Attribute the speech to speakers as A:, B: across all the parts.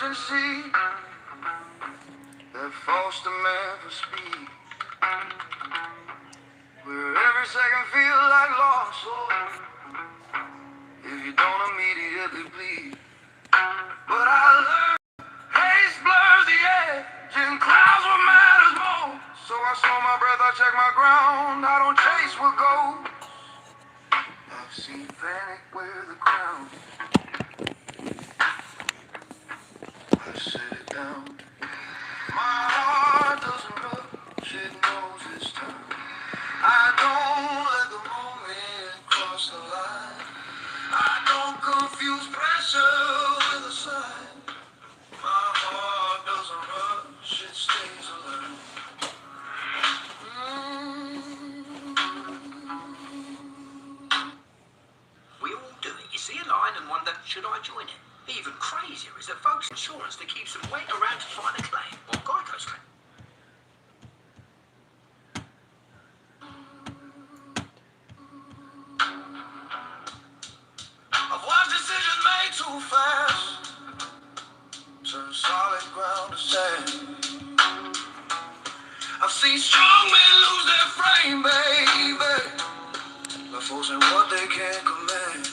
A: currency that false demand for speed, where every second feels like loss if you don't immediately bleed. But I learned haze blurs the edge and clouds what matters more. So I slow my breath, I check my ground, I don't chase what goes. I've seen panic wear the crown. I set it down. My heart doesn't rush, it knows its time. I don't let the moment cross the line. I don't confuse pressure with a sign. My heart doesn't rush, it stays alert.
B: We all do it. You see a line and wonder, should I join it? Even crazier is that folks' insurance that keeps them waiting around to find a claim, or Geico's claim.
A: I've watched decisions made too fast turn solid ground to sand. I've seen strong men lose their frame, baby, by forcing what they can't command.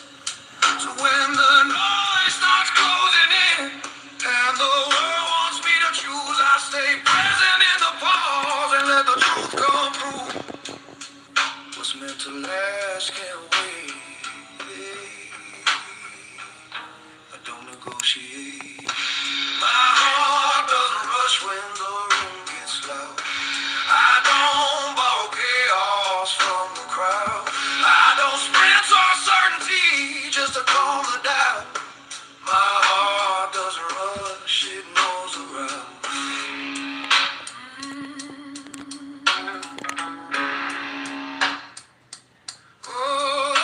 A: So when the noise starts closing in and the world wants me to choose, I stay present in the pause and let the truth come through. What's meant to last can't wait. I don't negotiate. My heart doesn't rush when the room gets loud. I don't borrow chaos from the crowd. I don't sprint or certainty just to calm the doubt. My heart doesn't rush, it knows the route. Oh,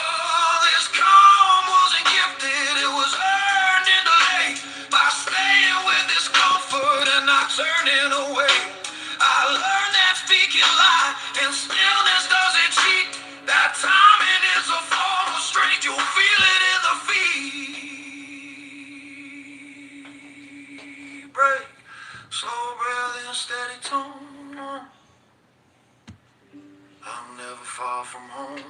A: this calm wasn't gifted, it was earned in delay by staying with discomfort and not turning away. I learned that speaking lie and stillness doesn't cheat. That timing is a form of strength, you'll feel it in the feet. Break, slow breath and steady tone. I'm never far from home.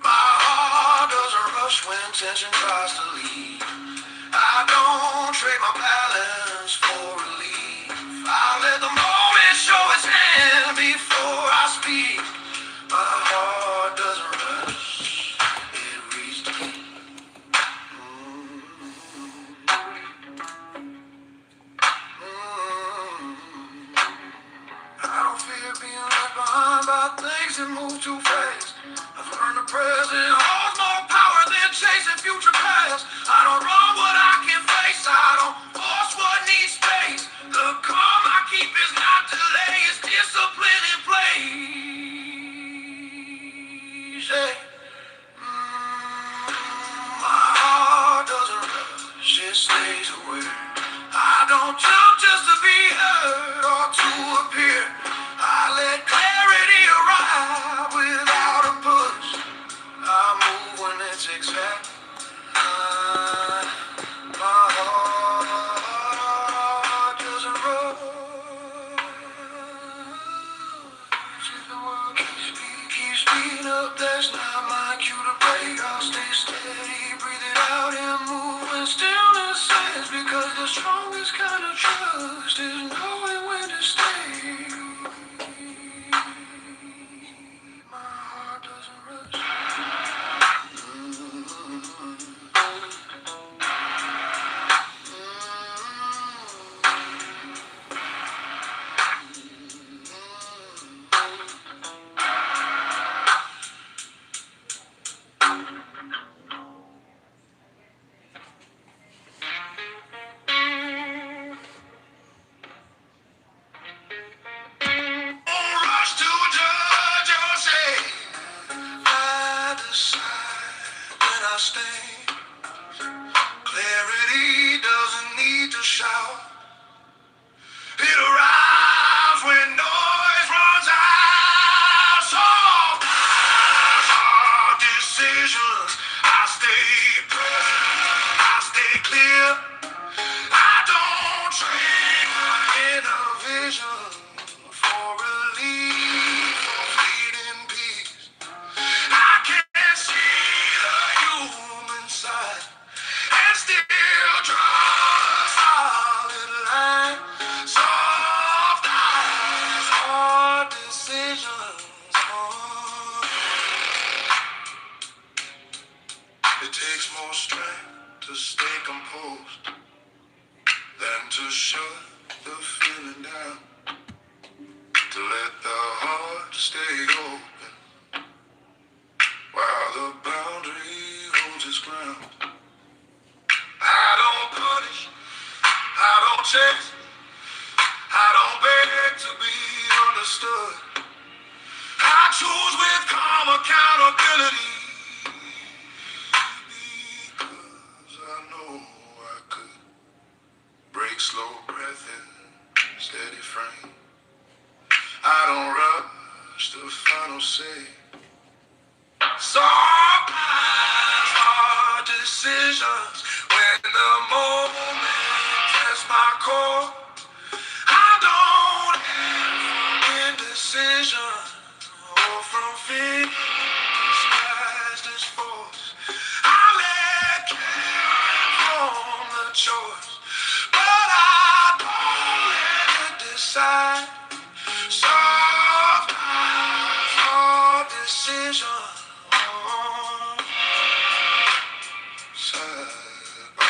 A: My heart doesn't rush when tension tries to leave. I don't trade my balance for relief. I let the moment show its hand before I speak. My heart doesn't rush, it reads deep. I don't fear being left behind by things that move too fast. I've learned the present holds more power than chasing future past. I don't run what I can face, I don't force what needs space. The calm I keep is not delay, it's discipline in place. Yeah. My heart doesn't rush, it stays aware. I don't jump just to be heard or to appear. I let clarity arrive without a push. I move when it's exact. My heart doesn't rush. If the world keeps speeding up, that's not my cue to break. I'll stay steady, breathe it out and move when stillness says. Because the strongest kind of trust is knowing when to stay. My heart doesn't rush. Clarity doesn't need to shout. It arrives when noise runs out. So hard decisions, I stay present, I stay clear. I don't to shut the feeling down, to let the heart stay open while the boundary holds its ground. I don't punish, I don't chase, I don't beg to be understood. I choose with calm accountability because I know I could break slow breath in steady frame. I don't rush the final say. Soft eyes, hard decisions when the moment tests my core. I don't have indecision or from fear disguised as force. I let care inform the choice, but I don't let it decide. Soft eyes, hard decision, side by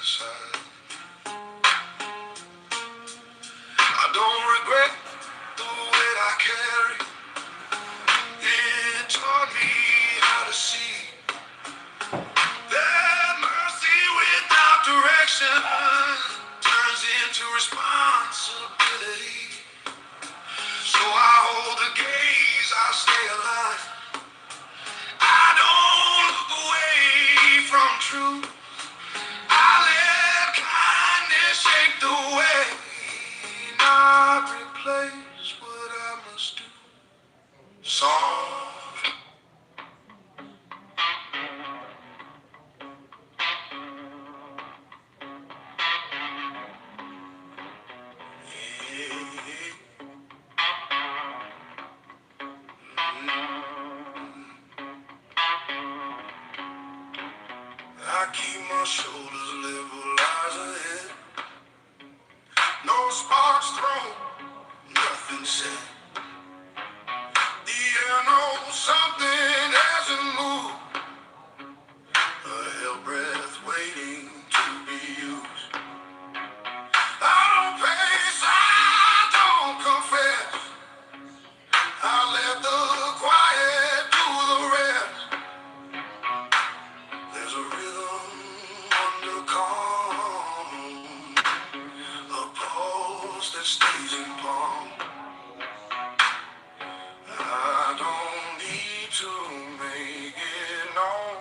A: side. I don't regret the weight I carry. It taught me how to see that mercy without direction turns into responsibility. So I hold the gaze, I stay alive. I don't look away from truth. I let kindness shake the way, not replace what I must do. Soft. I keep my shoulders level, eyes ahead. No sparks thrown, nothing said. The air knows something hasn't moved. A hell breath waiting to be used. I don't pace, I don't confess. I let the quiet do the rest. There's a rhythm under calm, a pulse that stays in palm. I don't need to make it known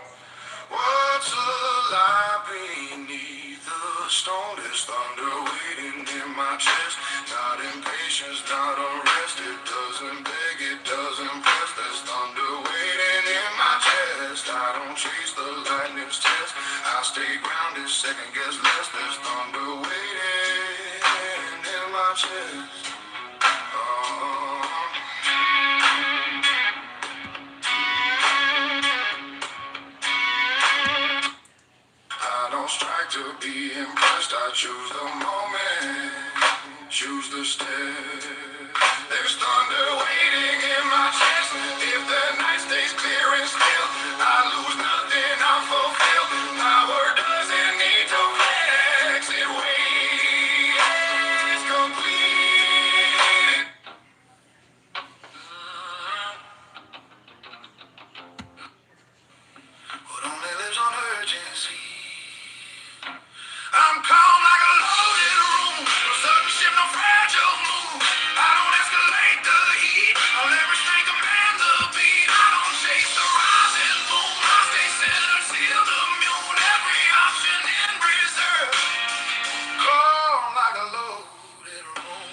A: what's alive beneath the stone. There's thunder waiting in my chest, not impatience, not unrest. It doesn't beg, it doesn't press. There's thunder waiting in my chest. I don't chase the lightning's test. I stay grounded, second guess less. There's thunder waiting in my chest. I don't strike to be impressed. I choose the moment, choose the step. There's thunder waiting in my chest. If the night stays clear and still, I lose nothing, I'm fulfilled. Power doesn't need to flex, it waits complete. What only lives on urgency. I'm calm like a loaded room. No sudden shift, no fragile move. I don't escalate the heat. I'll let restraint command the beat. I don't chase the rising moon. I stay centered, sealed, immune. Every option in reserve. Calm like a loaded room.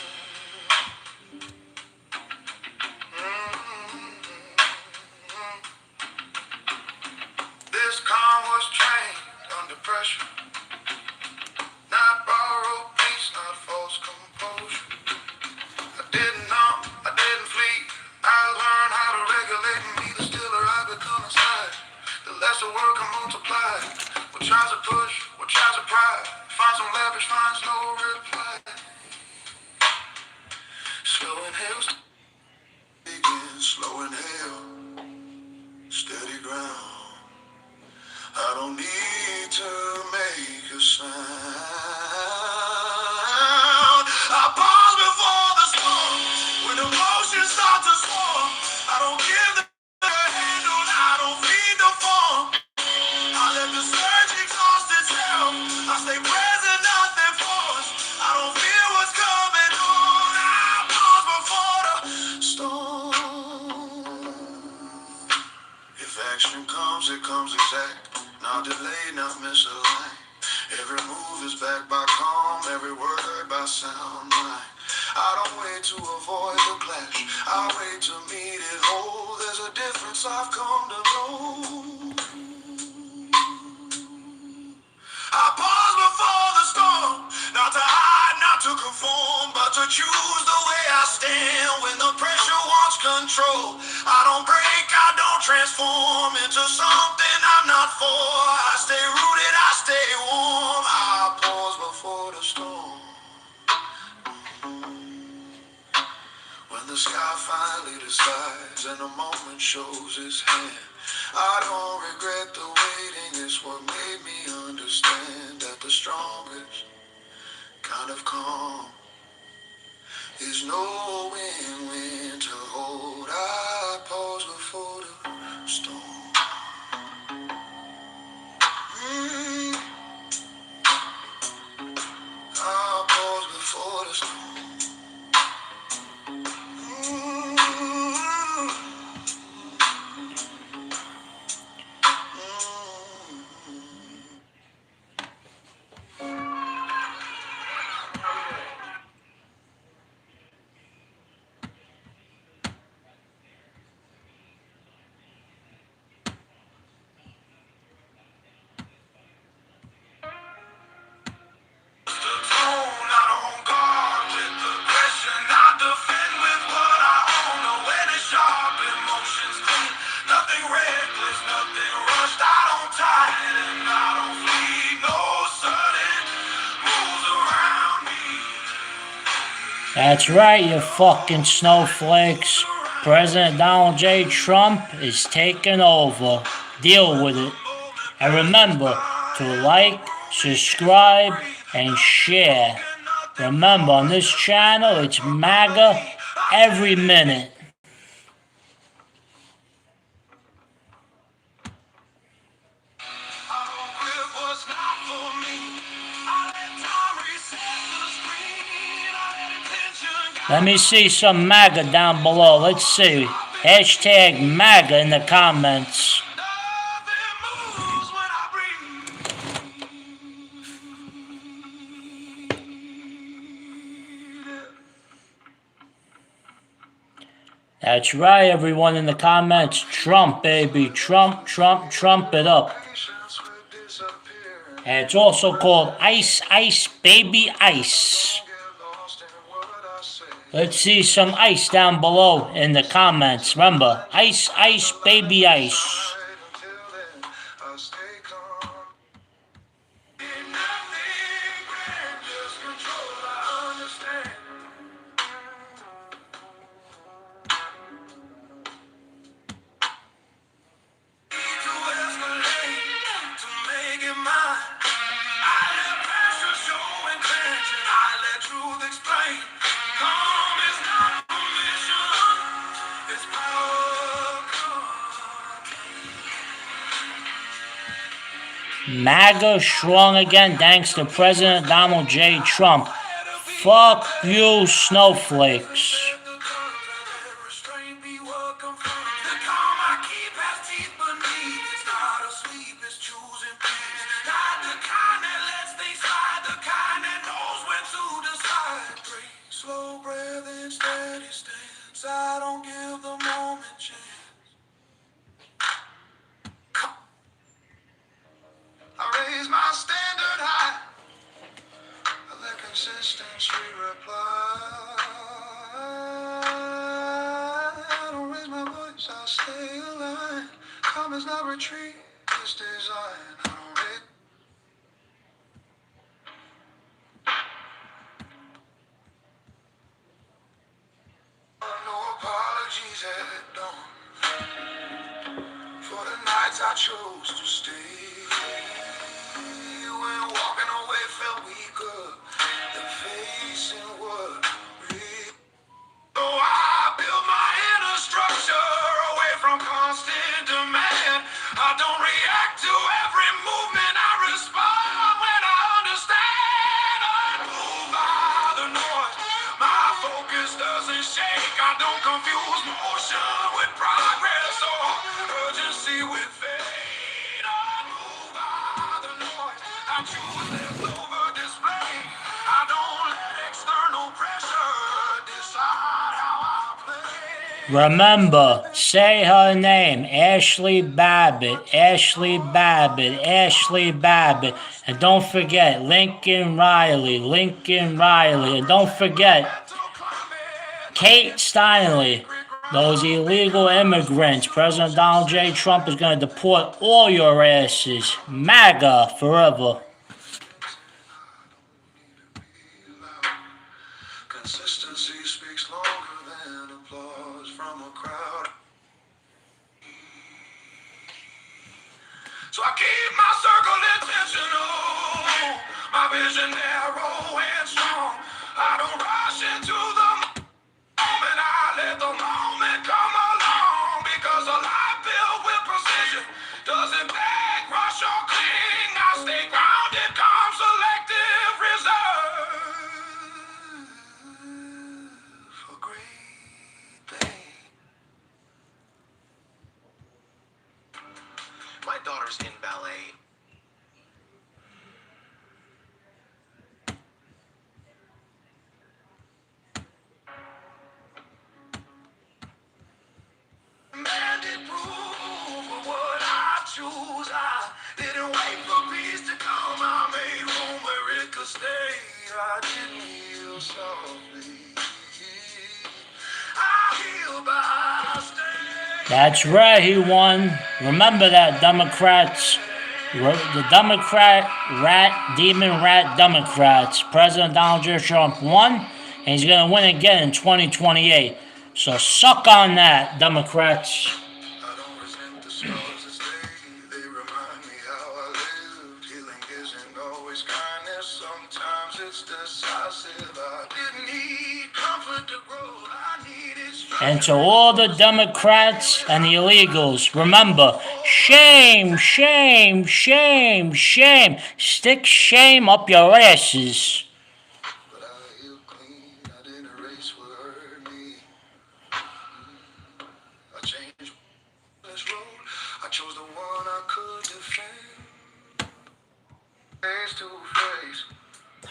A: This calm was trained under pressure. Not borrowed peace, not false composure. I didn't know, I didn't flee. I learned how to regulate me. The stiller I become inside, the lesser work I multiply. What tries to push, what tries to pride. Finds some lavish, finds no reply. Slow inhales, begin, slow inhale, steady ground. I don't need to make a sign. Not delayed, not misaligned. Every move is backed by calm, every word by sound mind. I don't wait to avoid the clash, I wait to meet it whole. There's a difference I've come to know. I pause before the storm, not to hide, not to conform, but to choose the way I stand when the pressure wants control. I don't break, I don't transform into something I'm not for. I stay rooted, I stay warm. I pause before the storm. When the sky finally decides and the moment shows its hand, I don't regret the waiting. It's what made me understand that the strongest kind of calm is knowing when to hold. I pause before the storm. I pause before the storm.
C: That's right, you fucking snowflakes. President Donald J. Trump is taking over. Deal with it. And remember to like, subscribe, and share. Remember, on this channel, it's MAGA every minute. Let me see some MAGA down below. Let's see. Hashtag MAGA in the comments. That's right, everyone in the comments. Trump, baby. Trump, Trump, Trump it up. And it's also called Ice, Ice, Baby, Ice. Let's see some ice down below in the comments. Remember, Ice, Ice, Baby, Ice. MAGA strong again thanks to President Donald J. Trump. Fuck you, snowflakes.
A: I don't give the moment chance. I raise my standard high. I let consistency reply. I don't raise my voice, I'll stay aligned. Calm is not retreat, it's design. I don't hate. No apologies at dawn. For the nights I chose to stay. When walking away felt weaker than facing what real. So I built my inner structure away from constant demand. I don't react to every movement, I respond when I understand. I move by the noise, my focus doesn't shake. I don't confuse motion with progress or urgency with fate. I move by
C: Remember, say her name, Ashley Babbitt, Ashley Babbitt, Ashley Babbitt. And don't forget, Lincoln Riley, Lincoln Riley. And don't forget, Kate Steinle. Those illegal immigrants. President Donald J. Trump is going to deport all your asses. MAGA forever.
A: Consistency speaks longer than applause from a crowd. So I keep my circle intentional, my vision narrow and strong. I don't rush into the moment, I let the moment come along. Because a life built with precision doesn't beg, rush, or cling. I stay grounded, calm, selective, reserved for great things.
B: My daughter's in ballet.
A: Demanded proof of what I choose. I didn't wait for peace to come. I made room where it could stay. I didn't heal softly. I heal by staying.
C: That's right, he won. Remember that, Democrats. The Democrat, demon rat Democrats. President Donald J. Trump won, and he's going to win again in 2028. So suck on that, Democrats.
A: I don't resent the scars that stay. They remind me how I lived. Healing isn't always kindness. Sometimes it's decisive. I didn't need comfort to grow. I needed strength.
C: And to all the Democrats and the illegals, remember, shame, shame, shame, shame. Stick shame up your asses.
A: But I healed clean. I didn't erase what hurt me. I changed this road. I chose the one I could defend. Face to face.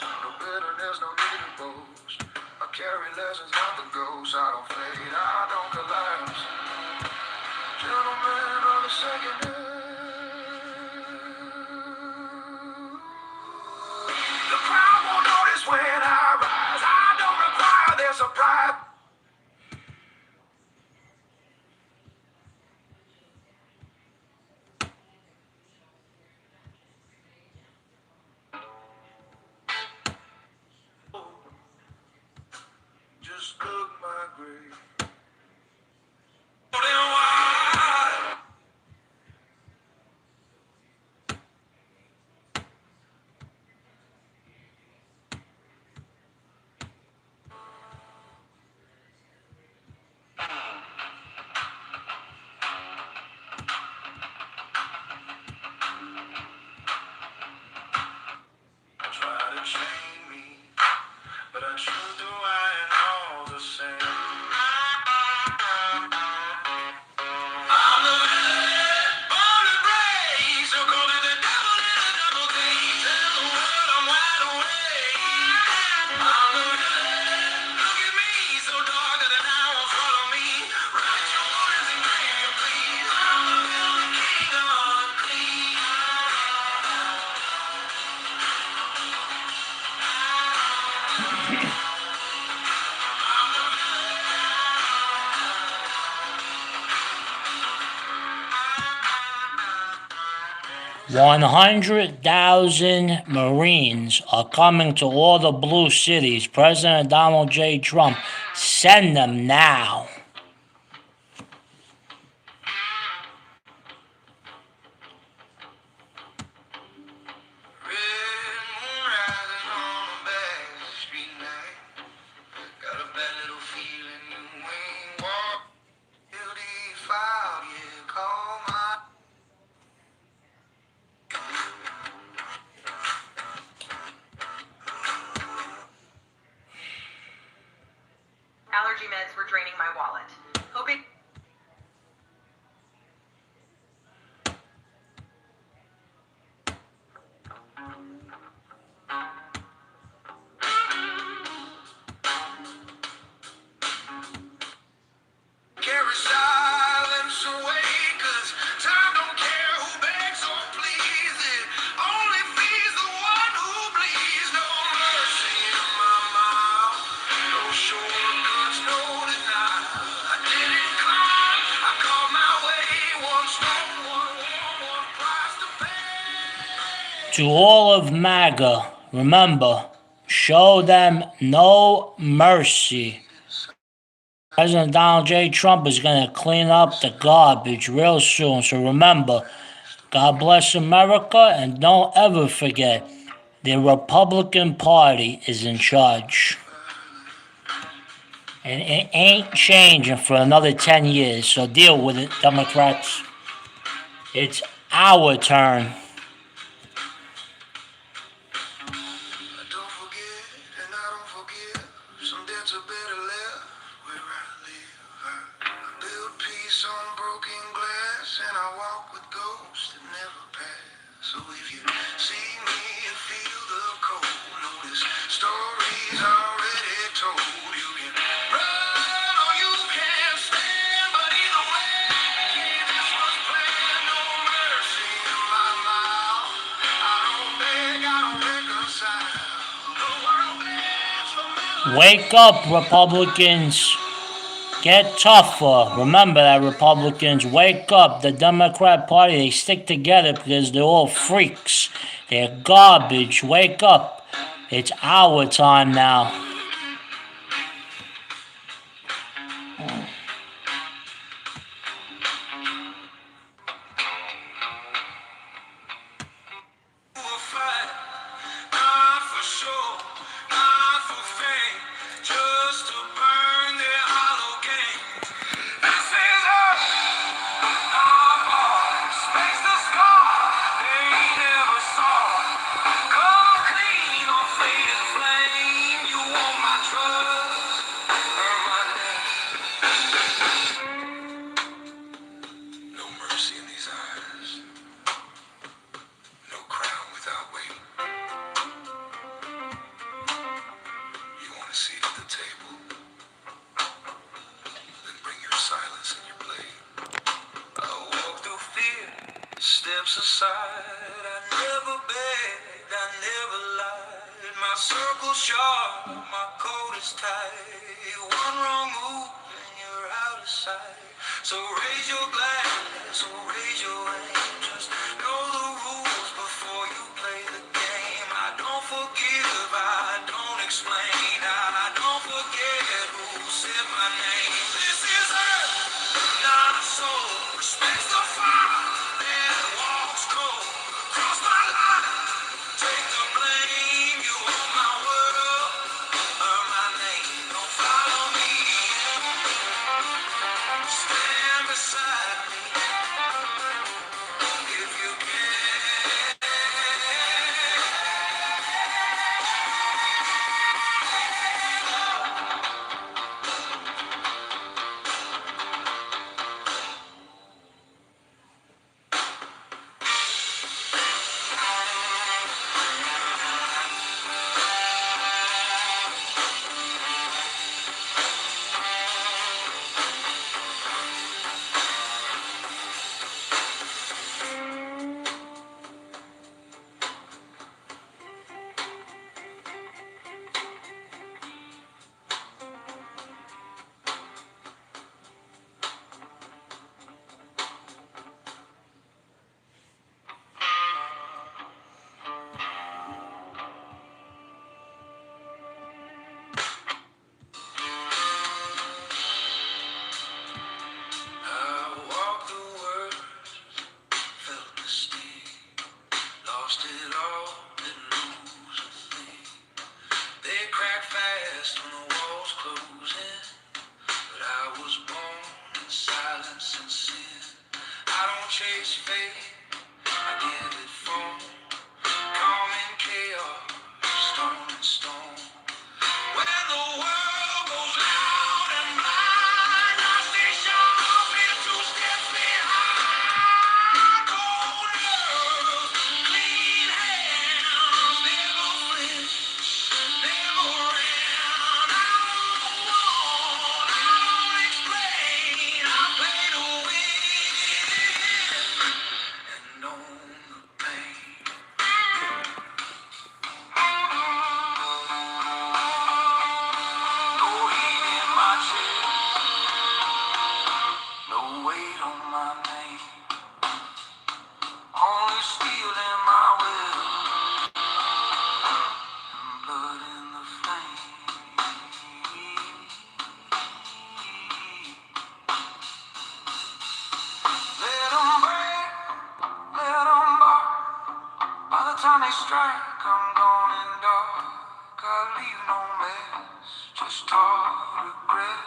A: No bitterness, no need to boast. I carry lessons, not the ghost. I don't fade, I don't collapse. Gentlemen of the second The crowd won't notice when I rise. I don't require their surprise. Just look my grave. Then why? Try to shame me, but I choose to lie all the same. I'm the villain, born to break, so call it the devil in a double date. Tell the world I'm wide awake. I'm the villain, look at me, so dark that the night won't follow me. Write your words and grave your pleas. I'm the villain, king unclean. I'm the villain.
C: 100,000 Marines are coming to all the blue cities. President Donald J. Trump, send them now.
A: Red moon rising on a back street night. Got a bad little feeling you ain't walk. Guilty filed, yeah, call my.
D: Allergy meds were draining my wallet. Hoping.
A: Care
C: To all of MAGA, remember, show them no mercy. President Donald J. Trump is going to clean up the garbage real soon. So remember, God bless America, and don't ever forget, the Republican Party is in charge. And it ain't changing for another 10 years, so deal with it, Democrats. It's our turn.
A: Don't forget, and I don't forgive. Some debts are better left where I live. I build peace on broken glass, and I walk with ghosts that never pass. So if you see me and feel the cold, know this story's already told. You can run or you can stand, but either way, this was planned. No mercy in my mouth. I don't beg, I don't reconcile.
C: Wake up, Republicans. Get tougher. Remember that, Republicans. Wake up. The Democrat Party, they stick together because they're all freaks. They're garbage. Wake up. It's our time now.
A: Steps aside, I never begged, I never lied. My circle's sharp, my coat is tight. One wrong move and you're out of sight. So raise your glass, or raise your aim. Just know the rules before you play the game. I don't forgive, I don't explain. I don't forget who said my name. This is earth, not a soul. Respects the fire. Chase fate, I give it phone. Calm in chaos, stone and stone. When the world goes loud and blind, I stay sharp, here 2 steps behind. Cold nerves, clean hands, never flinch, never ran. I don't want, I don't explain. I play to win. And on the pain. I leave no mess, just hard regret.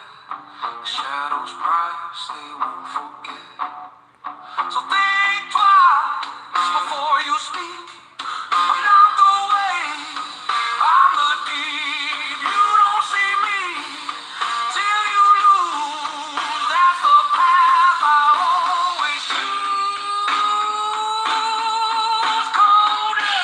A: The shadows price they won't forget. So think twice before you speak. I'm not the wave, I'm the deep. You don't see me till you lose. That's the path I always choose. Colder,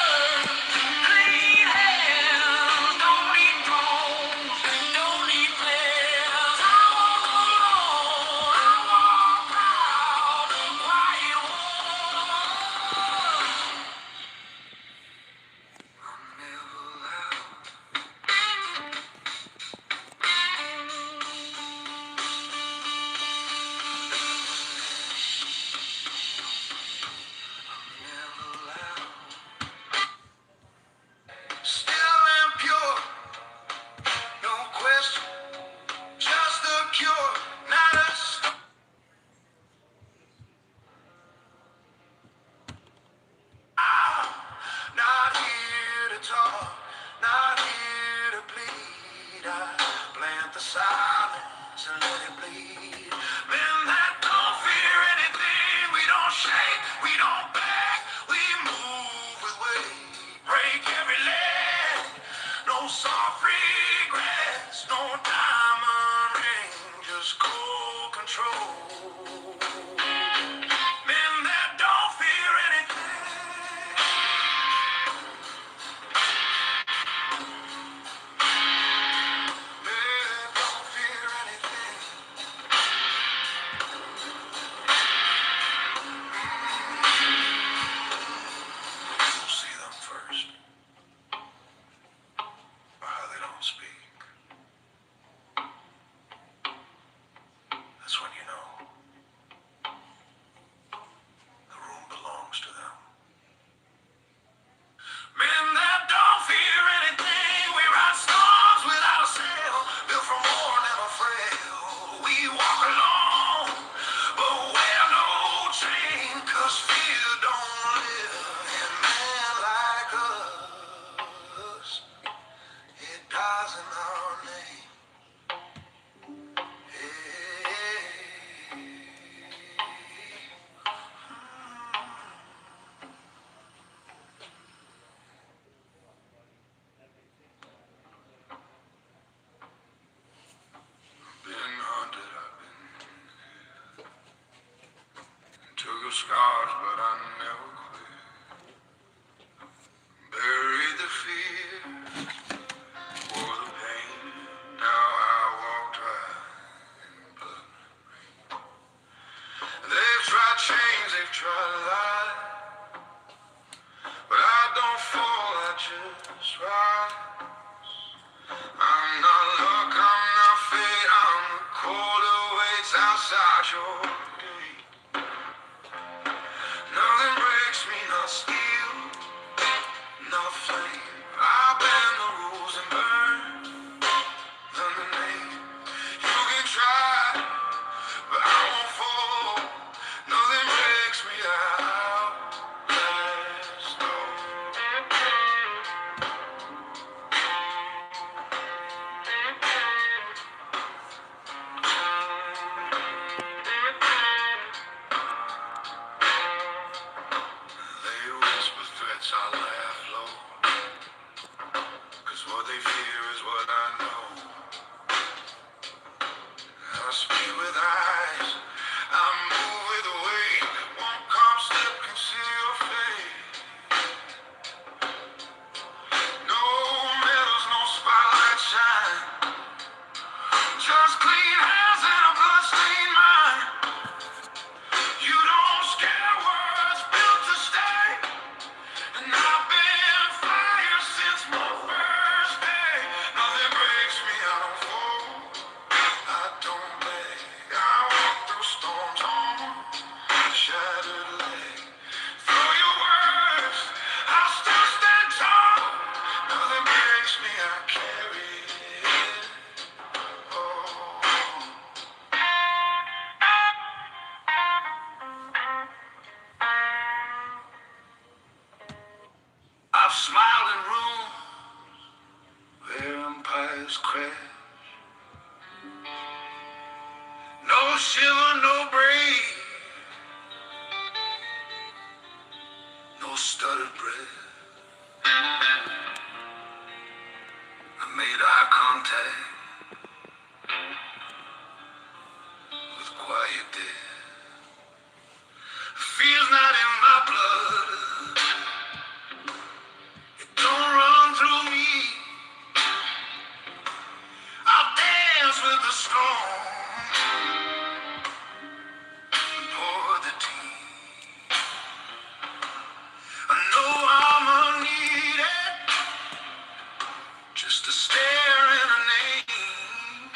A: clean hands, don't need drones, don't need flares. I walk alone, I walk proud, quiet war. I'm never loud. Never loud. Still and pure, no question. Just the cure, not a stop. Not here to talk, not here to plead. I plant the silence and let it bleed. Men that don't fear anything, we don't shake, we don't back, we move with weight. Break every leg, no soft regrets, no diamond ring, just cold control. Men that don't fear anything. Men don't fear anything. shiver, no break, no stuttered breath. I made eye contact with quiet death. Feels not in my blood. It don't run through me. I'll dance with the storm and pour the tea. No armor needed, just a stare and a name.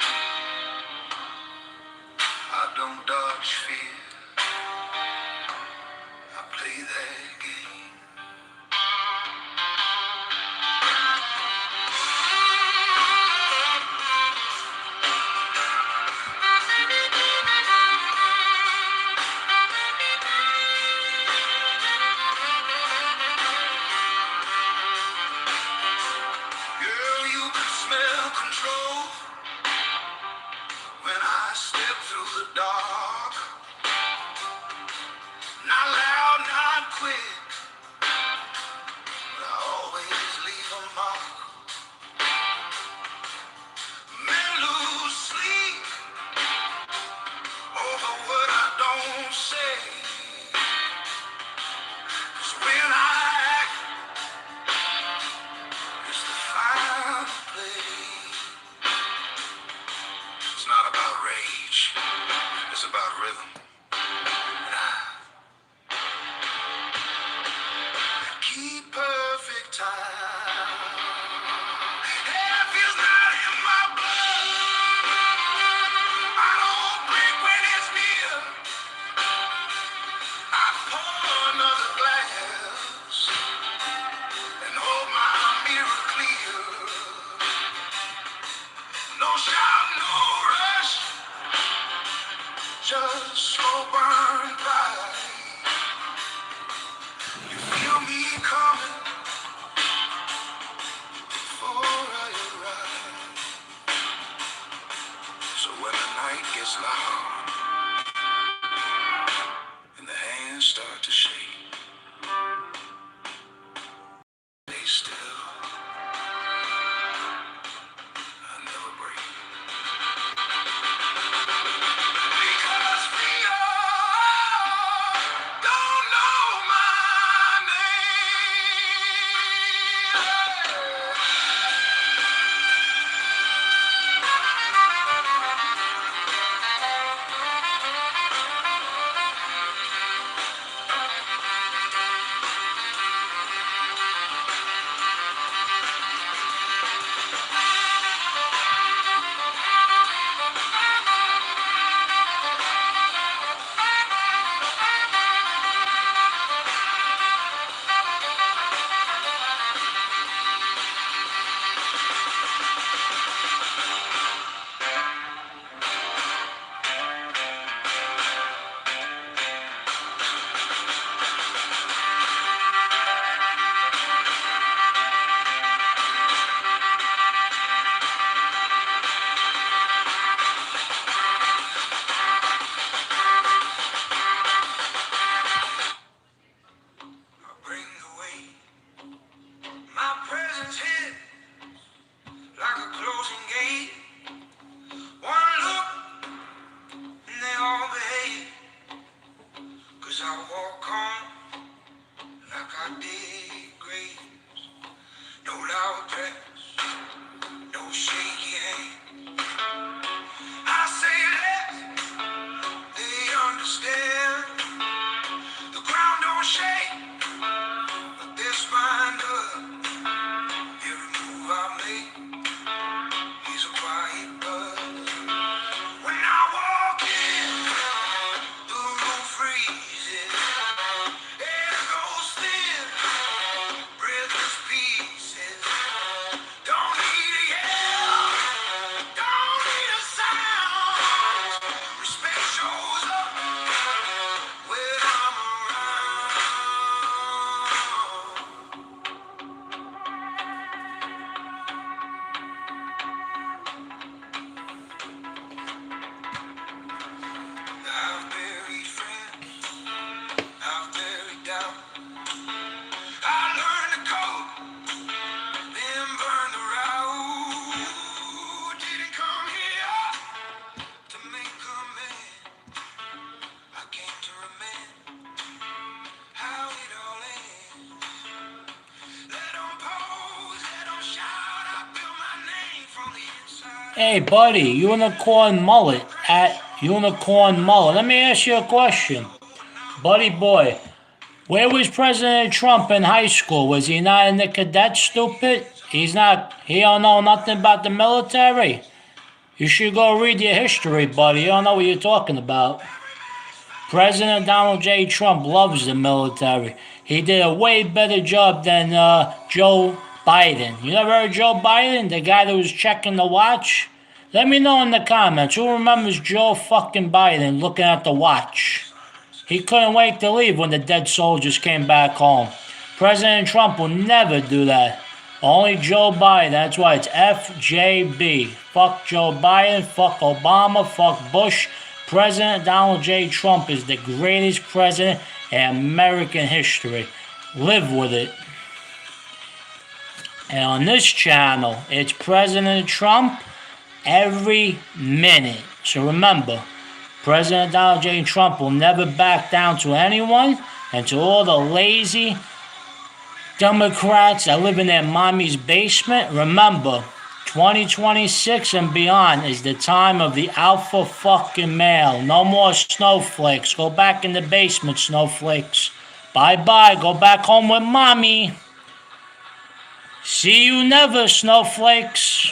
A: I don't dodge fear, I play that game. Girl, you can smell control when I step through the dark. Not loud, not quick, but I always leave a mark. Men lose sleep over what I don't say. 'Cause when I act, it's the final play. It's not about rage, it's about rhythm. And I keep perfect time. It feels not in my blood. I don't break when it's near. I pour another glass and hold my mirror clear. No shout, no rush, just slow burn by. You feel me coming before I arrive. So when the night gets loud and the hands start to shake, stay still. I never break. Because we all don't know my name.
C: Hey, buddy, Unicorn Mullet at Unicorn Mullet. Let me ask you a question. Buddy boy, where was President Trump in high school? Was he not in the cadet, stupid? He don't know nothing about the military. You should go read your history, buddy. You don't know what you're talking about. President Donald J. Trump loves the military. He did a way better job than Joe Biden. You never heard of Joe Biden, the guy that was checking the watch? Let me know in the comments who remembers Joe fucking Biden looking at the watch. He couldn't wait to leave when the dead soldiers came back home. President Trump will never do that. Only Joe Biden. That's why it's FJB. Fuck Joe Biden, fuck Obama, fuck Bush. President Donald J. Trump is the greatest president in American history. Live with it. And on this channel, it's President Trump every minute. So remember, President Donald J. Trump will never back down to anyone, and to all the lazy Democrats that live in their mommy's basement, remember, 2026 and beyond is the time of the alpha fucking male. No more snowflakes. Go back in the basement, snowflakes. Bye-bye. Go back home with mommy. See you never, snowflakes.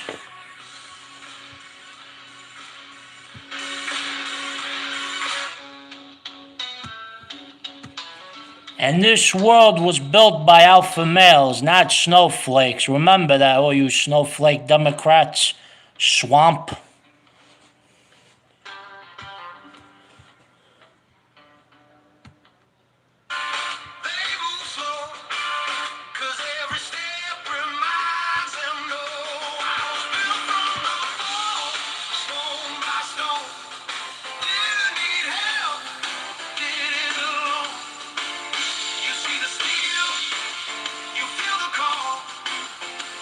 C: And this world was built by alpha males, not snowflakes. Remember that, all you snowflake Democrats. Swamp.
A: They move slow, 'cause every step reminds them no. I was built from the fall, stone by stone. Didn't need help, did it alone. You see the steel, you feel the call.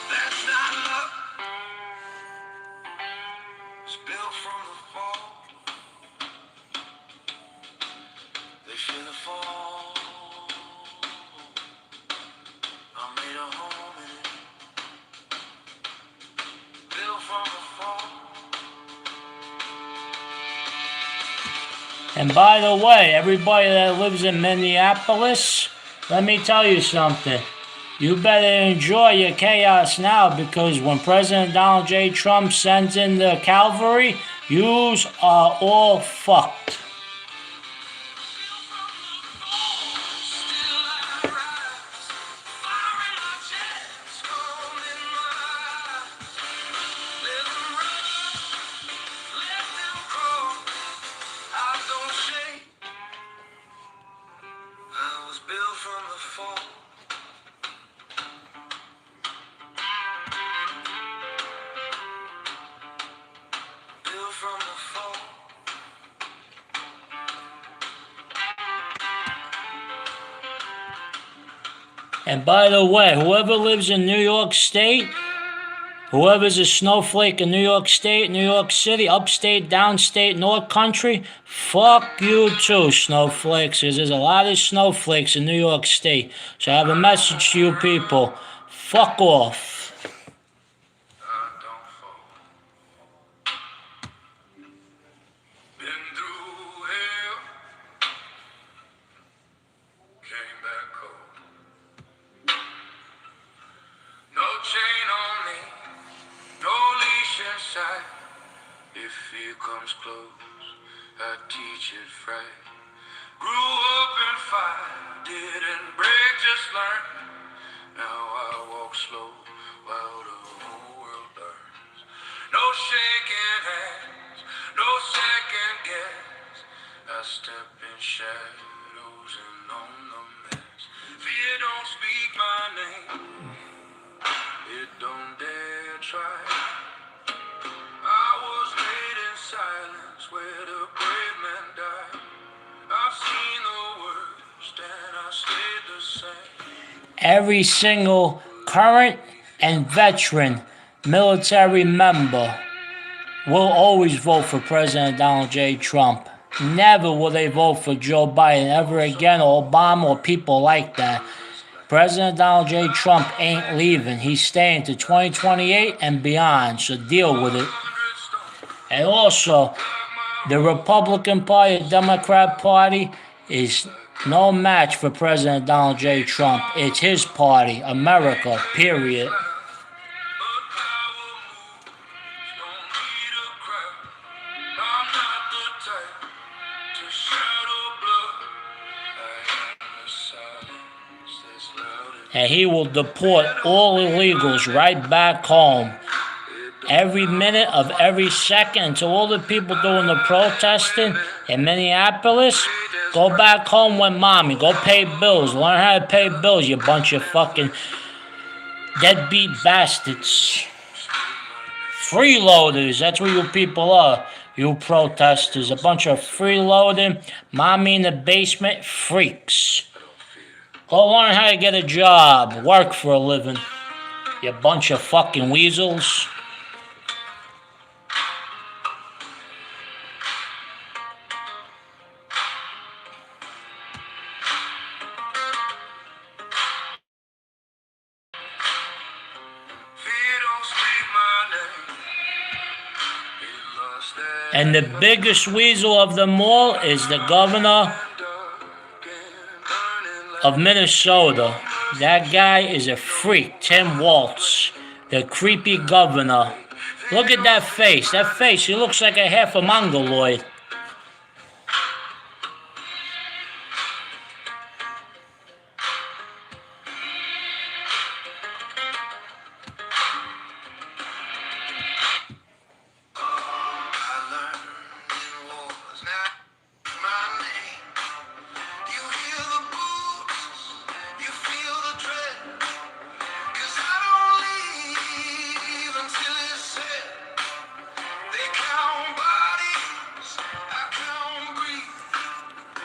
A: That's not luck. It's built from the fall. They feel the fall. I made a home in it. Built from the fall.
C: And by the way, everybody that lives in Minneapolis, let me tell you something. You better enjoy your chaos now, because when President Donald J. Trump sends in the cavalry, yous are all fucked.
A: Still I rise, fire in my chest, cold in my eyes. Let them rush, let them crawl. I don't shake. I was built from the fall. Built from the fall.
C: And by the way, whoever lives in New York State, whoever's a snowflake in New York State, New York City, upstate, downstate, North Country, fuck you too, snowflakes, because there's a lot of snowflakes in New York State. So I have a message to you people. Fuck off.
A: Don't fall. Been through hell, came back cold. No chain on me, no leash in sight. If fear comes close, I teach it right. Grew up in fire, didn't break, just learn. Now I walk slow while the whole world burns. No shaking hands, no second guess. I step in shadows and on the mess. Fear don't speak my name, it don't dare try. I was laid in silence where the brave men died. I've seen the worst and I stayed the same.
C: Every single current and veteran military member will always vote for President Donald J. Trump. Never will they vote for Joe Biden ever again, or Obama, or people like that. President Donald J. Trump ain't leaving. He's staying to 2028 and beyond, so deal with it. And also, the Republican Party, the Democrat Party, is no match for President Donald J. Trump. It's his party, America, period. And he will deport all illegals right back home. Every minute of every second, to all the people doing the protesting in Minneapolis, go back home with mommy. Go pay bills. Learn how to pay bills, you bunch of fucking deadbeat bastards. Freeloaders, that's what you people are. You protesters, a bunch of freeloading, mommy in the basement freaks. Go learn how to get a job, work for a living. You bunch of fucking weasels. And the biggest weasel of them all is the governor of Minnesota. That guy is a freak, Tim Walz, the creepy governor. Look at that face. That face, he looks like a half a mongoloid.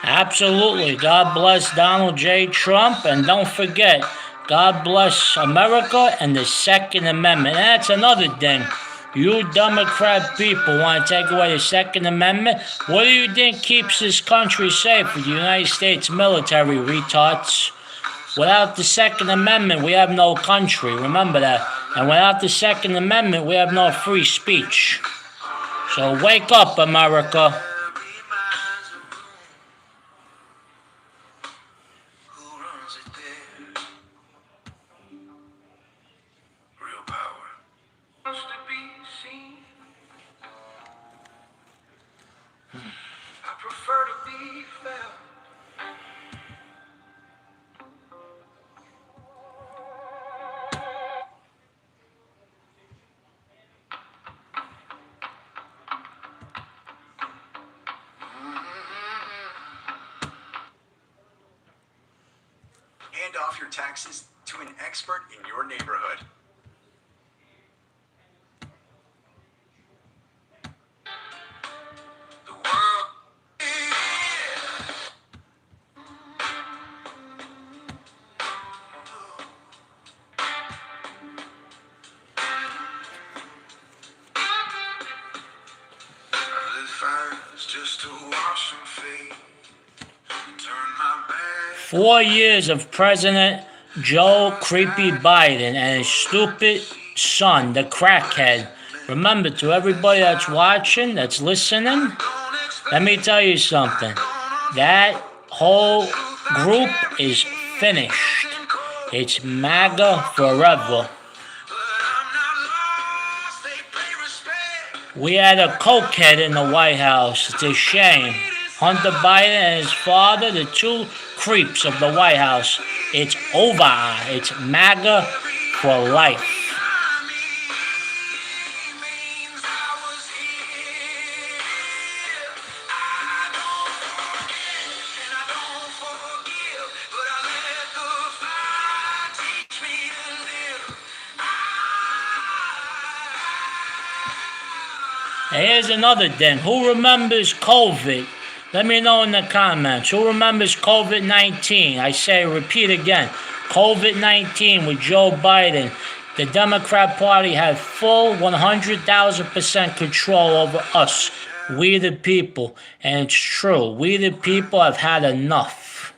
C: Absolutely. God bless Donald J. Trump. And don't forget, God bless America and the Second Amendment. And that's another thing. You Democrat people want to take away the Second Amendment. What do you think keeps this country safe with the United States military, retards? Without the Second Amendment, we have no country. Remember that. And without the Second Amendment, we have no free speech. So wake up, America.
A: Hand off your taxes to an expert in your neighborhood. The world. I live fast just to wash and fade. Turn my back.
C: 4 years of President Joe Creepy Biden and his stupid son, the crackhead. Remember, to everybody that's watching, that's listening, let me tell you something. That whole group is finished. It's MAGA forever. We had a cokehead in the White House. It's a shame. Hunter Biden and his father, the two creeps of the White House. It's over. It's MAGA for life. And here's another thing. Who remembers COVID? Let me know in the comments. Who remembers COVID-19? I say, repeat again. COVID-19 with Joe Biden. The Democrat Party had full 100,000% control over us. We the people. And it's true. We the people have had enough.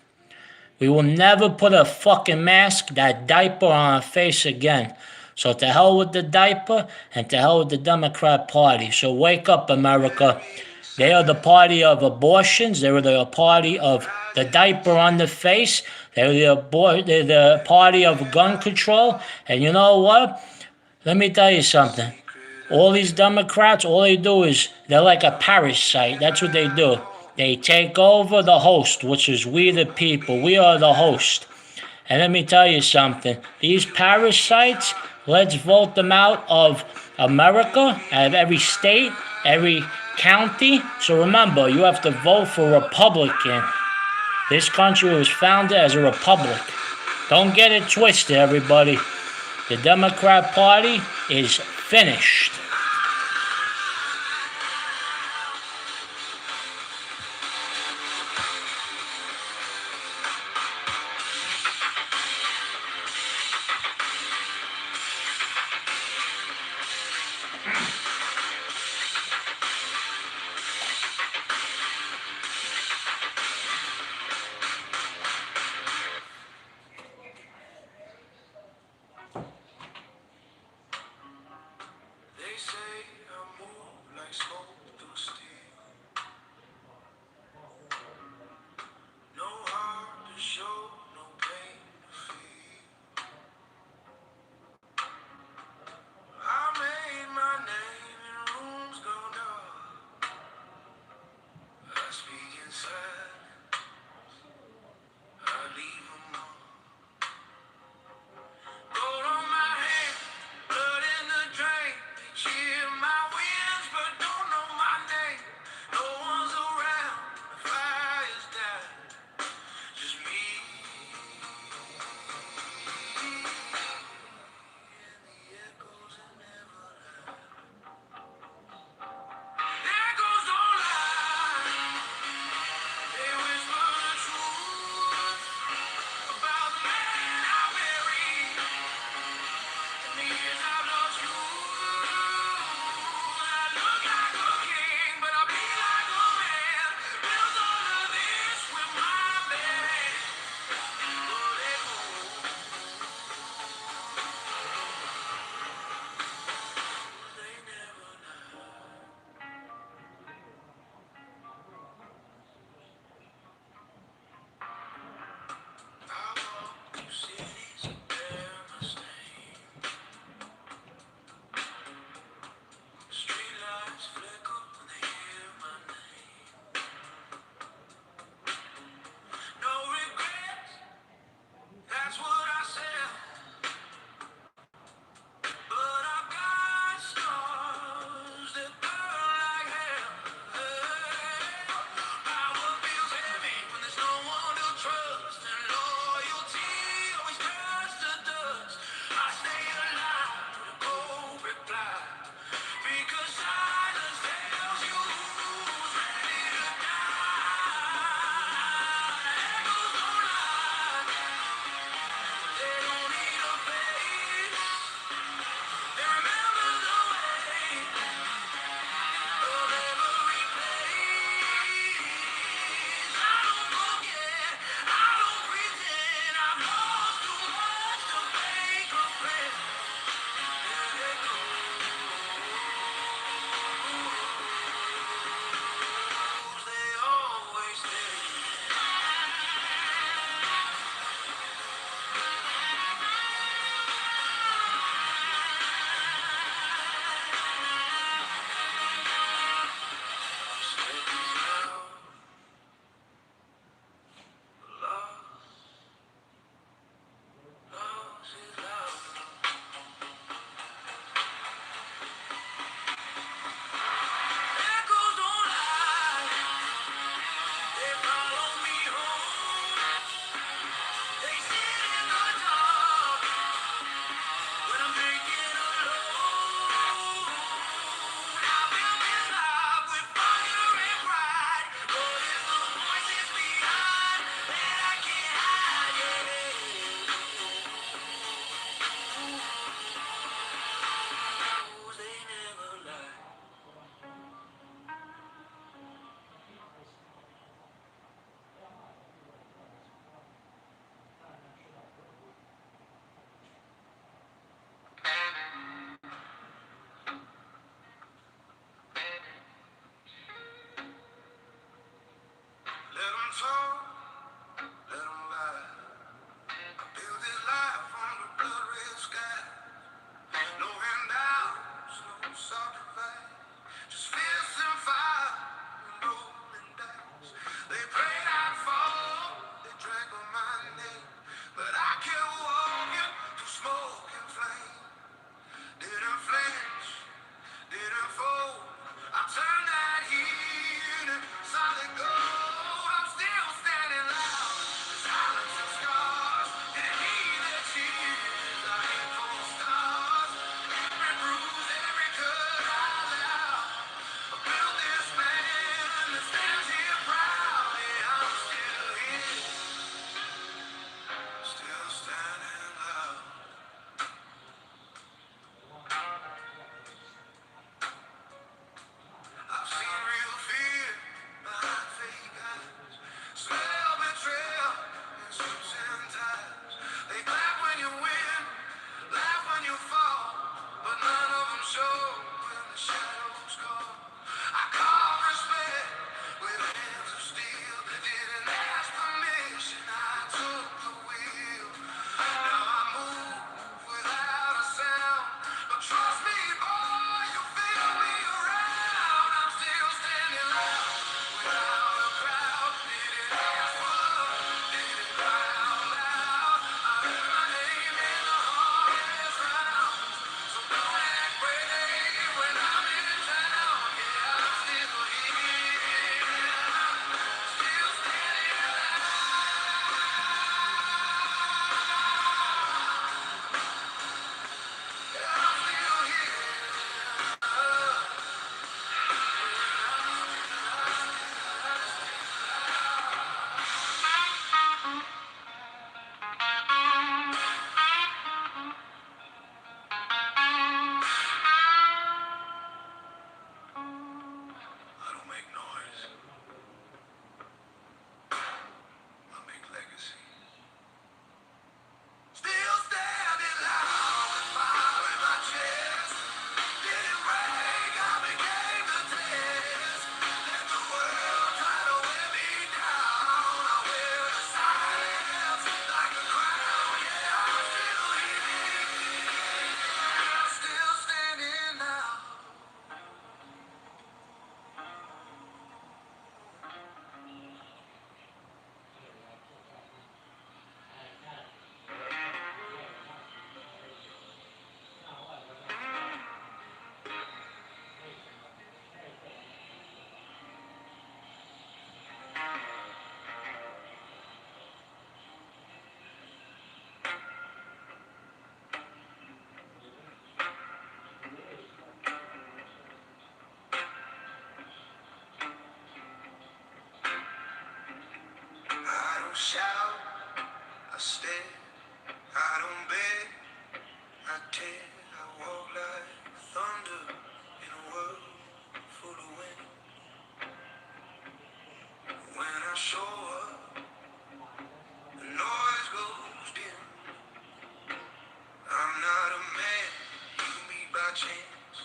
C: We will never put a fucking mask, that diaper on our face again. So to hell with the diaper and to hell with the Democrat Party. So wake up, America. They are the party of abortions. They are the party of the diaper on the face. They're the party of gun control. And you know what? Let me tell you something. All these Democrats, all they do is, they're like a parasite. That's what they do. They take over the host, which is we the people. We are the host. And let me tell you something. These parasites, let's vote them out of America, out of every state, every county. So remember, you have to vote for Republican. This country was founded as a republic. Don't get it twisted, everybody. The Democrat Party is finished.
A: They shout, I stare, I don't beg, I tear, I walk like thunder in a world full of wind. When I show up, the noise goes dim. I'm not a man you meet by chance.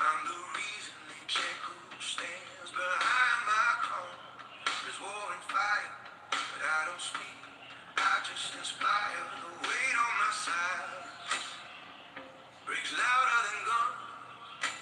A: I'm the reason they check who stands behind my calm. There's war and fire, but I don't speak. I just inspire. The weight on my side breaks louder than guns.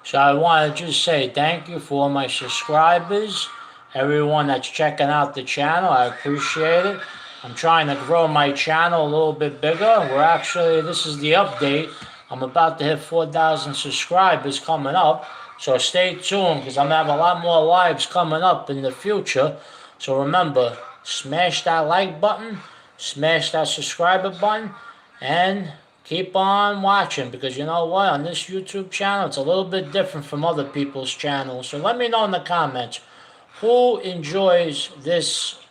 C: So I want to just say thank you for all my subscribers, everyone that's checking out the channel. I appreciate it. I'm trying to grow my channel a little bit bigger. This is the update. I'm about to hit 4,000 subscribers coming up. So stay tuned because I'm going to have a lot more lives coming up in the future. So remember, smash that like button, smash that subscriber button, and keep on watching, because you know what, on this YouTube channel it's a little bit different from other people's channels. So let me know in the comments who enjoys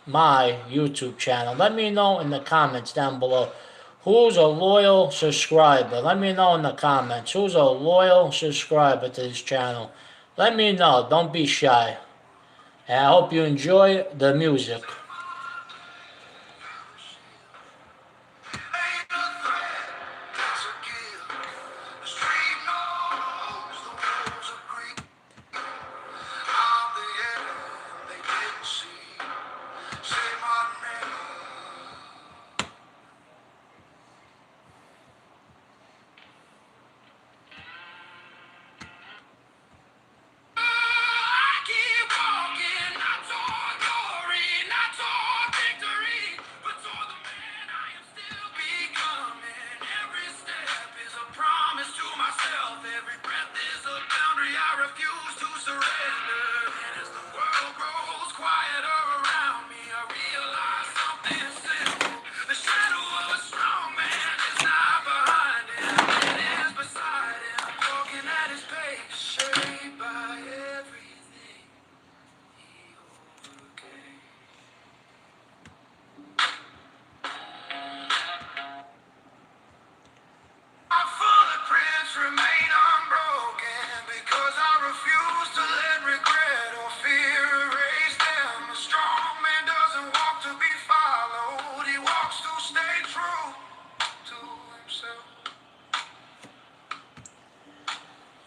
C: my YouTube channel. Let me know in the comments down below who's a loyal subscriber. Let me know in the comments who's a loyal subscriber to this channel. Let me know, don't be shy, and I hope you enjoy the music.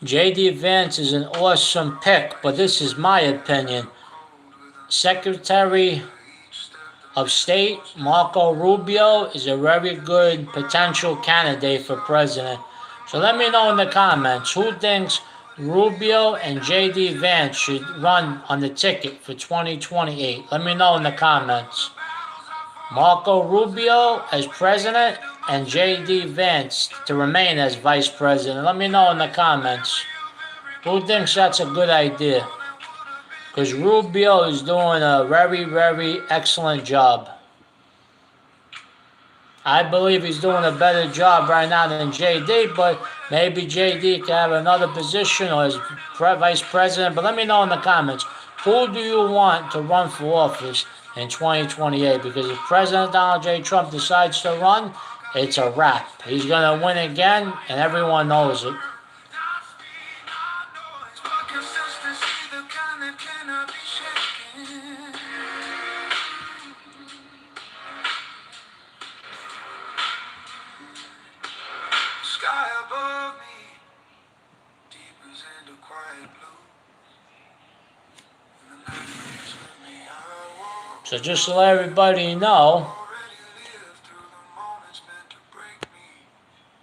C: J.D. Vance is an awesome pick, but this is my opinion. Secretary of State Marco Rubio is a very good potential candidate for president. So let me know in the comments who thinks Rubio and J.D. Vance should run on the ticket for 2028. Let me know in the comments. Marco Rubio as president and J.D. Vance to remain as vice president. Let me know in the comments who thinks that's a good idea, because Rubio is doing a very, very excellent job. I believe he's doing a better job right now than J.D., but maybe J.D. can have another position or as vice president. But let me know in the comments, who do you want to run for office in 2028? Because if President Donald J. Trump decides to run, it's a wrap. He's going to win again, and everyone knows it. So just to let everybody know,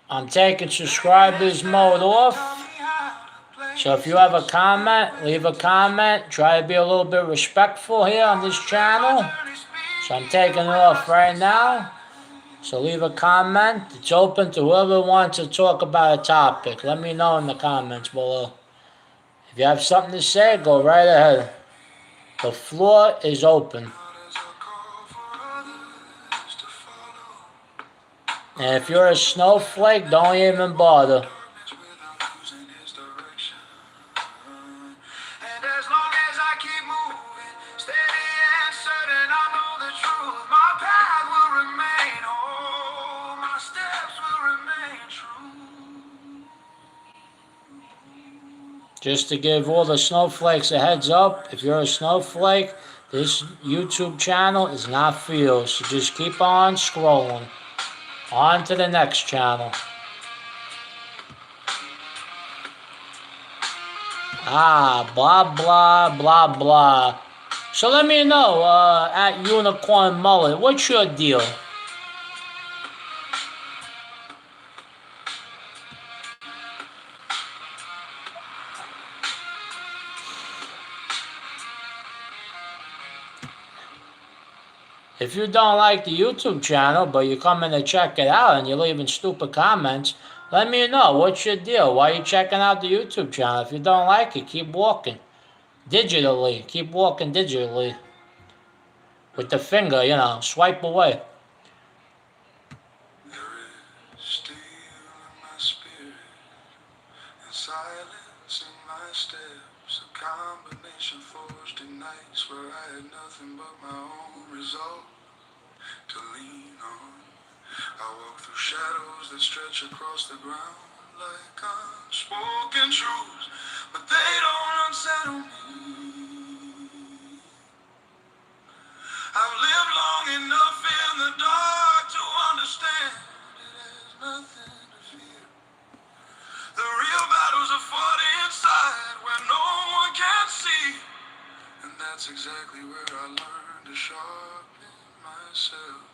C: I'm taking subscribers mode off. So if you have a comment, leave a comment. Try to be a little bit respectful here on this channel. So I'm taking it off right now. So leave a comment. It's open to whoever wants to talk about a topic. Let me know in the comments below. If you have something to say, go right ahead. The floor is open. And if you're a snowflake, don't even bother.
A: And as long as I keep moving, steady and certain, I know the truth.
C: Just to give all the snowflakes a heads up, if you're a snowflake, this YouTube channel is not for you. So just keep on scrolling. On to the next channel. Blah, blah, blah, blah. So let me know, at Unicorn Mullet, what's your deal? If you don't like the YouTube channel, but you come in to check it out and you're leaving stupid comments, let me know. What's your deal? Why are you checking out the YouTube channel? If you don't like it, keep walking. Digitally. Keep walking digitally. With the finger, swipe away.
A: There is steel in my spirit and silence in my steps. A combination forged in nights where I had nothing but my own resolve to lean on. I walk through shadows that stretch across the ground like unspoken truths, but they don't unsettle me. I've lived long enough in the dark to understand it has nothing to fear. The real battles are fought inside where no one can see, and that's exactly where I learned to sharpen myself.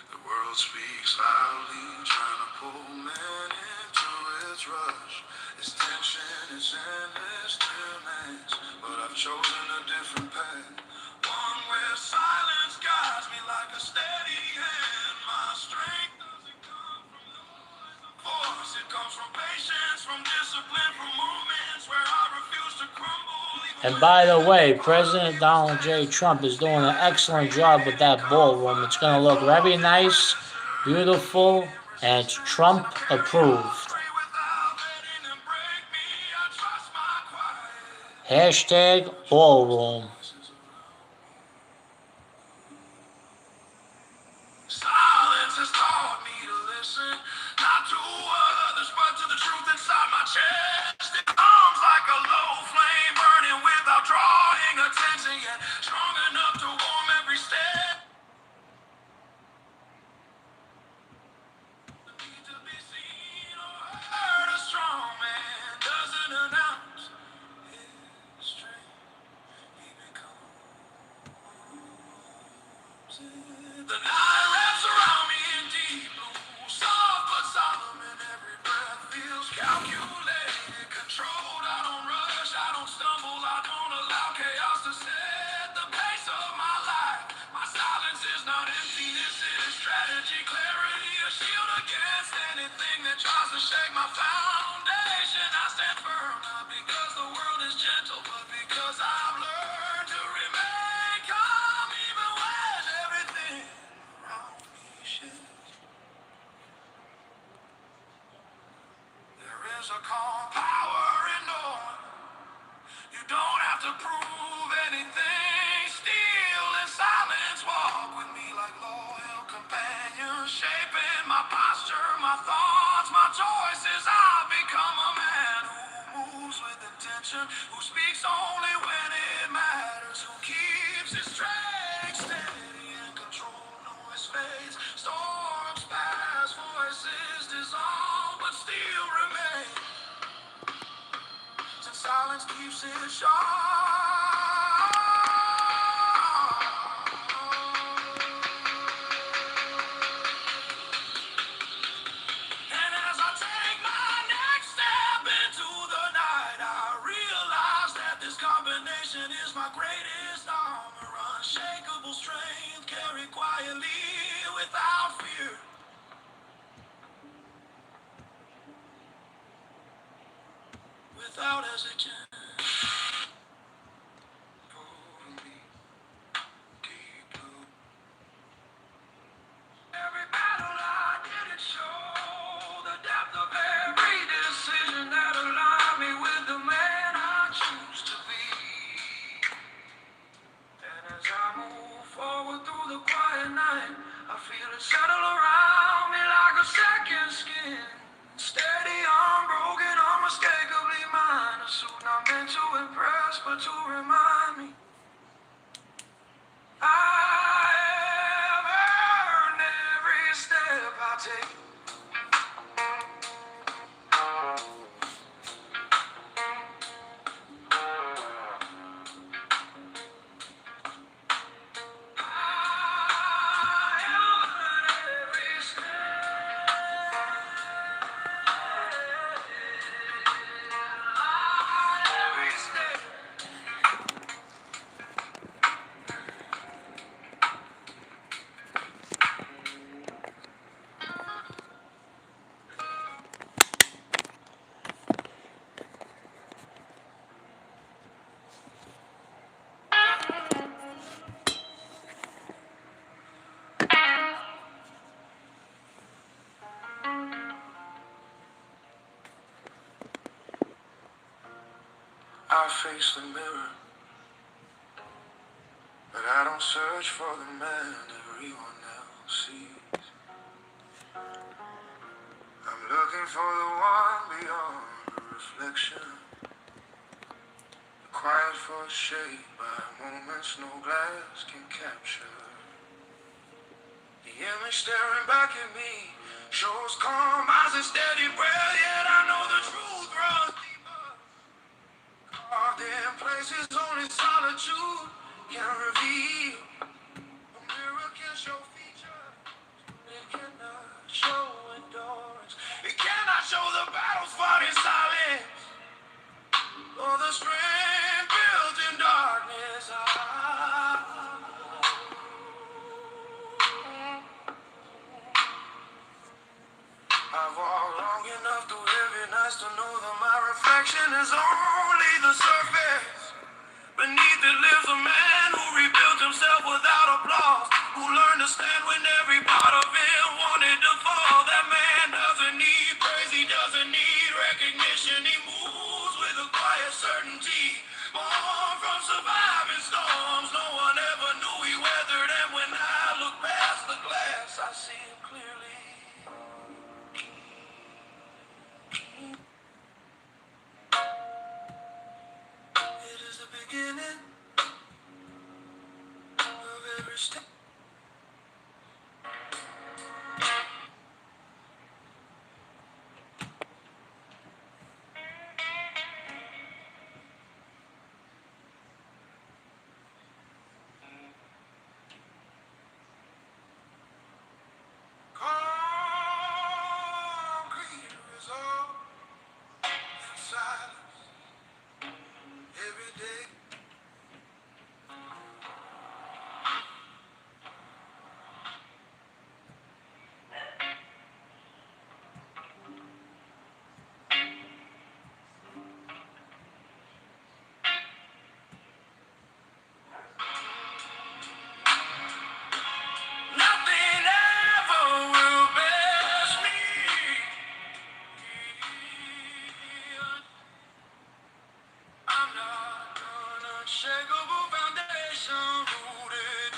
A: The world speaks loudly, trying to pull men into its rush. It's tension, it's endless demands, but I've chosen a different path. One where silence guides me like a steady hand. My strength doesn't come from noise or force. It comes from patience, from discipline, from moments where I refuse to crumble.
C: And by the way, President Donald J. Trump is doing an excellent job with that ballroom. It's going to look very nice, beautiful, and it's Trump approved. Hashtag ballroom.
A: Silence has taught me to listen, not to others, but to the truth inside my chest. It comes like a low flame burning without drawing attention, yet strong enough to warm every step. The need to be seen or heard, a strong man doesn't announce his strength. He becomes it. The night wraps around me in deep blue, soft but solemn, and every breath feels calculated, controlled. I don't rush, I don't stumble, I don't allow chaos to set the pace of my life. My silence is not emptiness, it is strategy, clarity, a shield against anything that tries to shake my foundation. I stand firm, not because the world is gentle, but because I've learned to remain calm even when everything around me shifts. There is a calm power in knowing you don't have to prove anything. Still in silence, walk with me like loyal companions, shaping my posture, my thoughts, my choices. I've become a man who moves with intention, who speaks only when it matters, who keeps his strength steady and control. Noise fades, storms pass, voices dissolve, but still remain. Silence keeps it sharp. And as I take my next step into the night, I realize that this combination is my greatest armor. Unshakable strength, carried quietly without fear. Without hesitation. Every battle I didn't show the depth of every decision that aligned me with the man I choose to be. And as I move forward through the quiet night, I feel it settle around me like a second skin. Steady, unbroken, unmistakably mine. A suit, not meant to impress, but to remind me I have earned every step I take. I face the mirror, but I don't search for the man everyone else sees. I'm looking for the one beyond the reflection, the quiet force shaped by moments no glass can capture. The image staring back at me shows calm eyes and steady breath, yet I know the truth runs deeper. Carved in places only solitude can reveal. A mirror can show features, it cannot show endurance. It cannot show the battles fought in silence, or the strength built in darkness. I've walked long enough through heavy nights to know that my reflection is only the surface. Beneath it lives a man who rebuilt himself without applause, who learned to stand when every part of him wanted to fall. That man doesn't need praise, he doesn't need recognition. He moves with a quiet certainty, born from surviving storms no one ever knew he weathered. And when I look past the glass, I see him clearly. It is the beginning of every step. Concrete resolve in silence every day. Nothing ever will best me. I'm not an unshakable foundation rooted.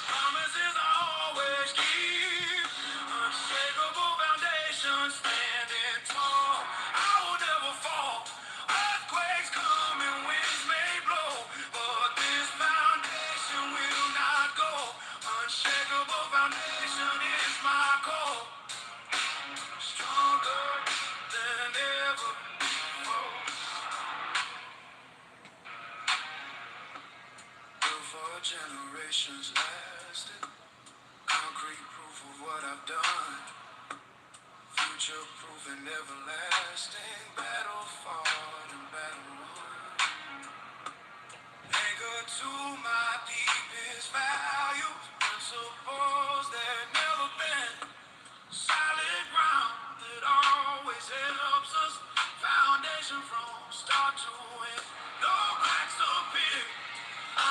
A: Promises I always keep. Unshakable foundation standing tall. I will never fall. Earthquakes come and winds may blow, but this foundation will not go. Unshakable foundation is my core. Stronger than ever before. Built for generations lasting. Concrete proof of what I've done. Future proof and everlasting. Battle fought and battle won. Anchor to my deepest values. Principles that never bend. Solid ground that always helps us. Foundation from start to end. No cracks appear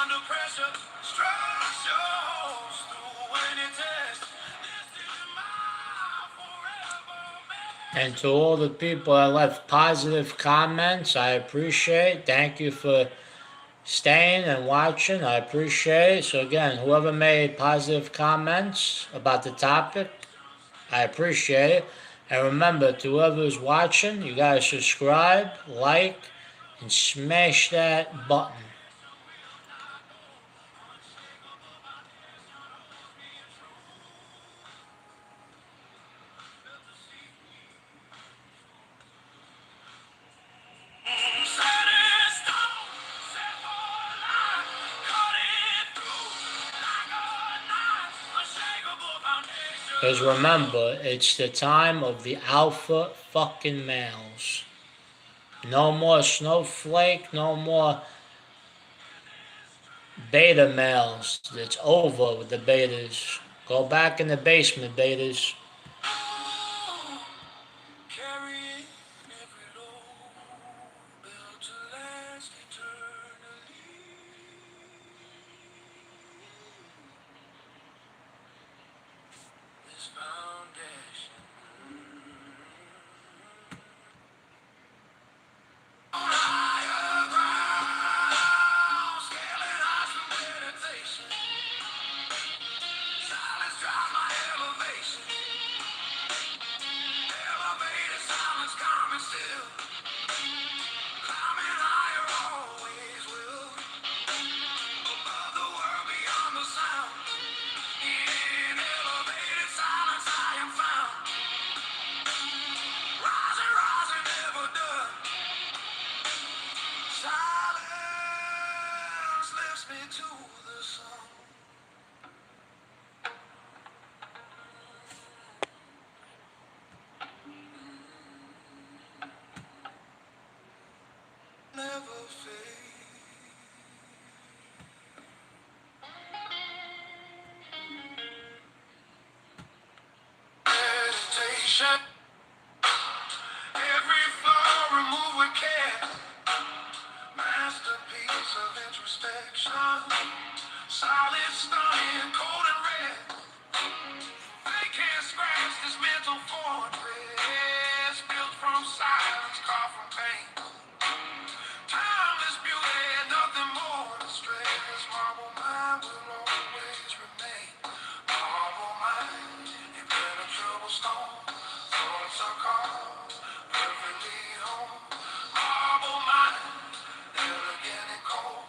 A: under pressure. Structure holds through any test. This is my forever man. And to all the people that left positive comments, I appreciate. Thank you for staying and watching. I appreciate it. So again, whoever made positive comments about the topic, I appreciate it. And remember, to whoever's watching, you gotta subscribe, like,
C: and smash that button. Because remember, it's the time of the alpha fucking males. No more snowflake, no more beta males. It's over with the betas. Go back in the basement, betas.
A: Carrying every load built to last eternally. This foundation. Higher ground, scaling heights with meditation. Silence drives my elevation. Elevated silence, calm and still. Climbing higher, always will. Above the world, beyond the sound. In elevated silence, I am found. Rising, rising, never done. Silence lifts me to the sun. Never fade. Meditation. Every flaw removed with care. Masterpiece of introspection. Solid, stunning, cold and red. They can't scratch this mental fortress. Built from silence, carved from pain. Timeless beauty, nothing more to stress. Marble mind will always remain. Marble mind, impenetrable stone. Thoughts are carved, perfectly home. Marble mind, elegant and cold.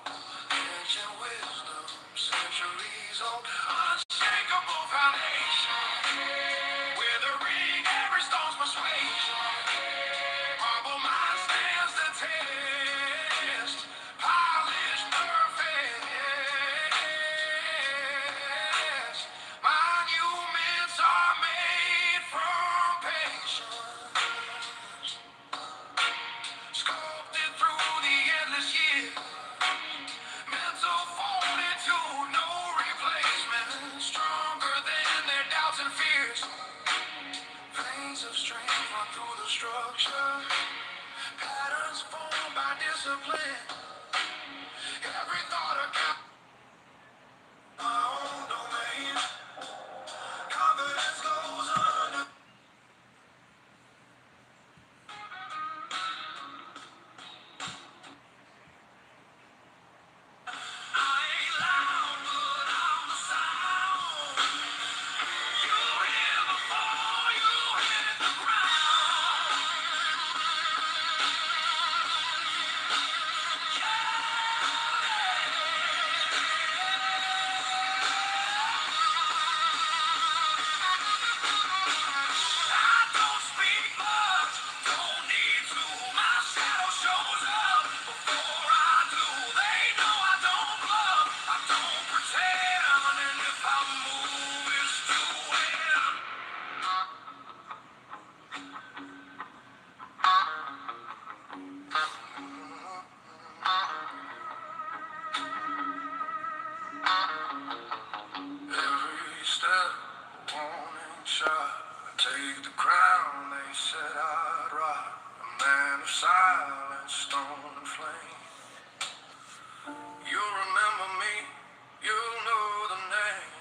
A: Ancient wisdom, centuries old. Unshakable foundation. Withering every stone's persuasion. Marble mind stands the test. Polished, perfect. Monuments are made from patience. Sculpted through the endless years. Mental fortitude, no replacement. Stronger than their doubts and fears. Veins of strength run through the structure. Patterns formed by discipline. Every thought account my own domain. Confidence goes under. I ain't loud, but I'm the sound. You hear before you hit the I don't speak much, don't need to. My shadow shows up before I do. They know I don't bluff, I don't pretend. And if I move, it's to win. Every step, a warning shot. I take the crown they said I'd rock. A man of silence, stone and flame. You'll remember me, you'll know the name.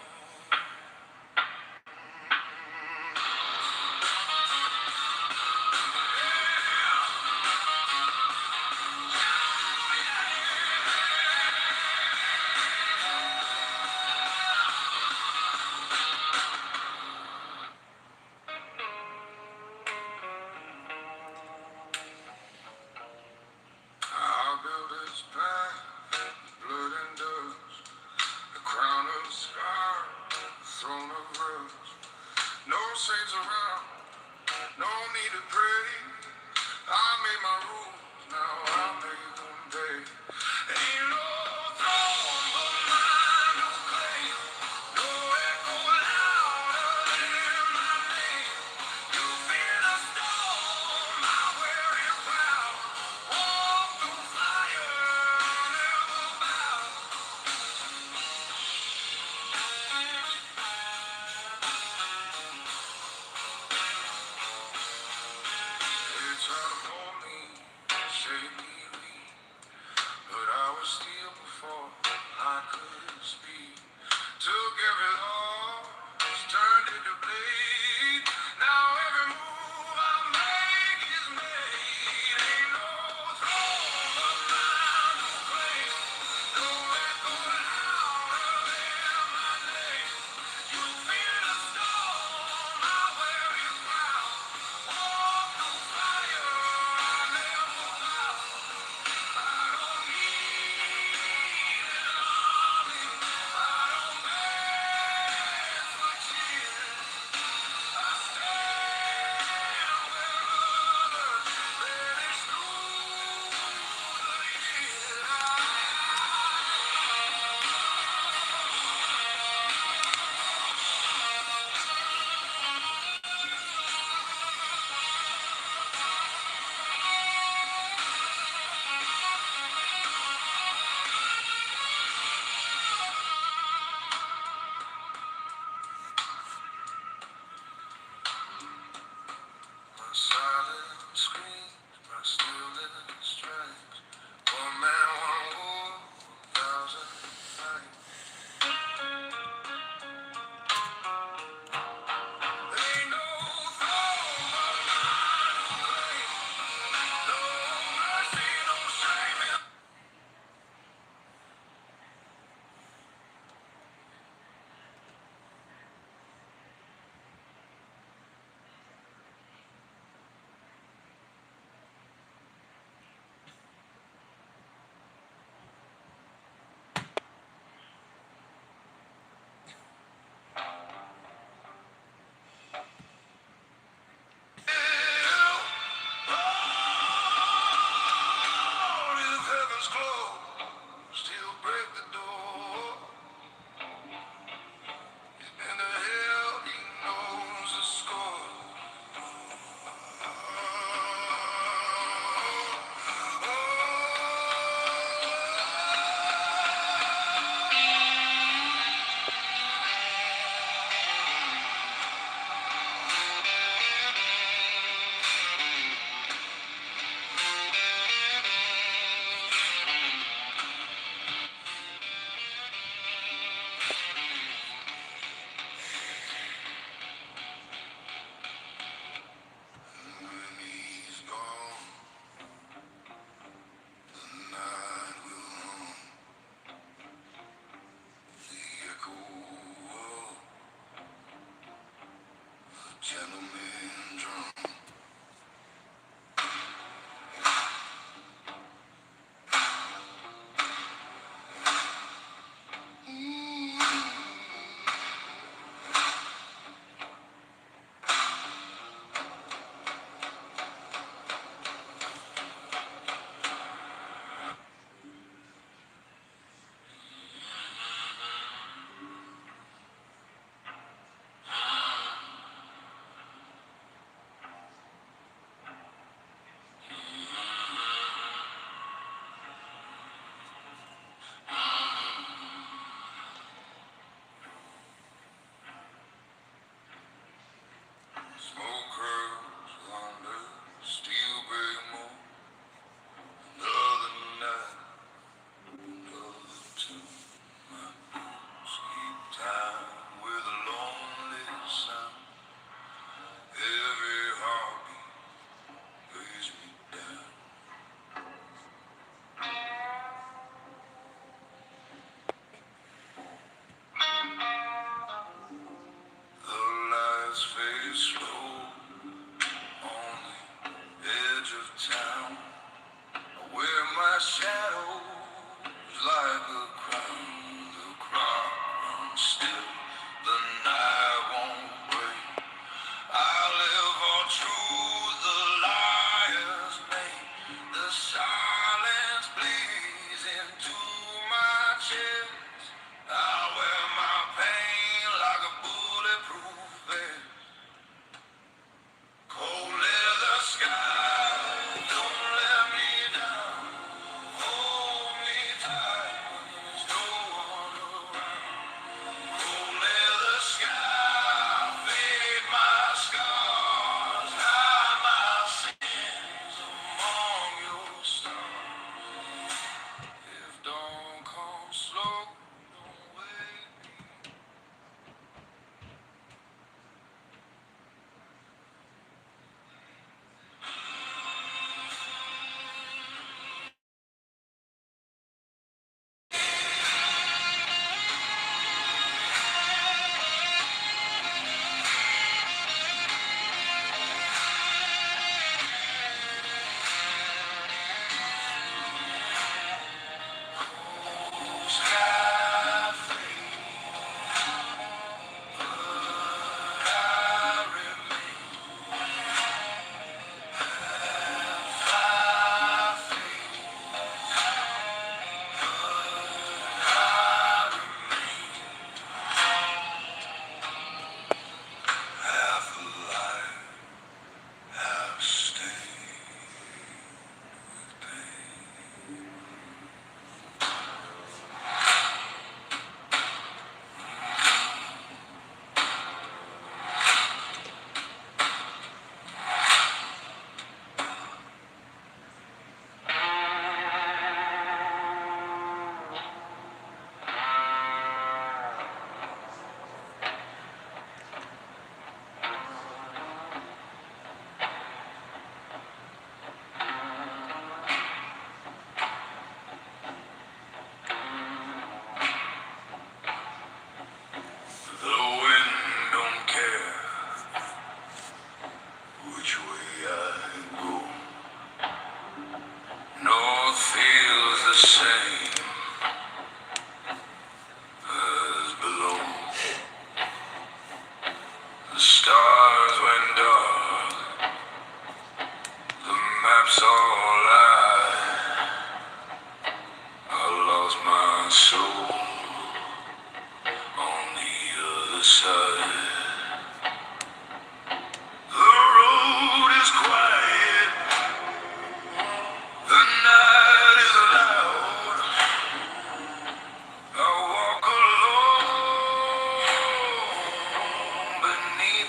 A: No saints around, no need to pray. I made my rules, now I make them pay. Ain't no throne but mine to claim. No echo louder than my name. You fear the storm, I wear it proud. Walk through fire, never bow. They try to mold me, shake me weak, but I was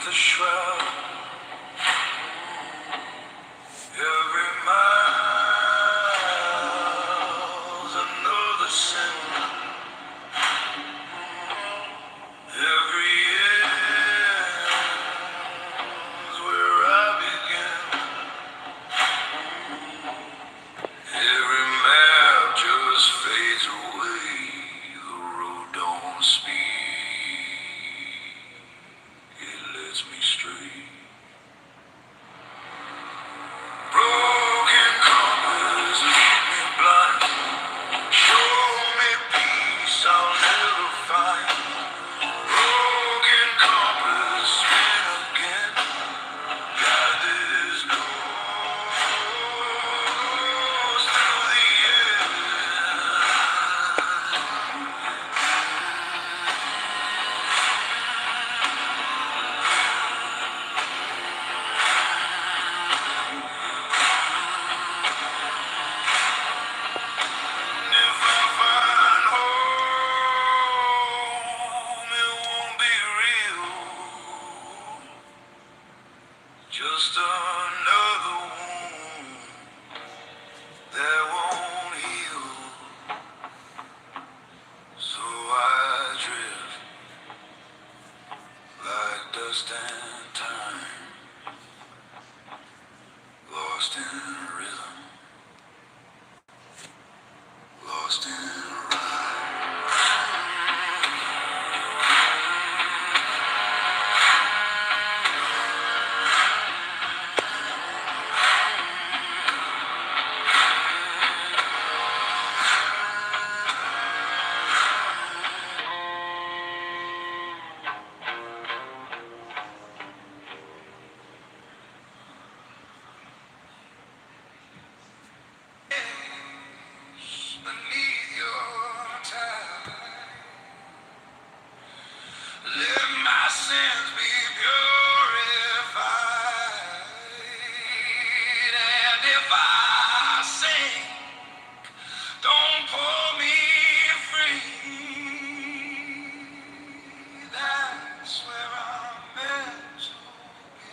A: the shroud. Every mile's another sin. Every end's where I begin. Every map just fades away. The road don't speak. It lets me stray. Broken compass lead me blind. Show me peace I'll never find. Broken compass spin again. Guide this ghost to the end. And if I find home, it won't be real. Just another wound that won't heal. So I drift like dust and time, lost in rhythm, lost in rhyme. Beneath your tide, let my sins be purified. And if I sink, don't pull me free. That's where I'm meant to be.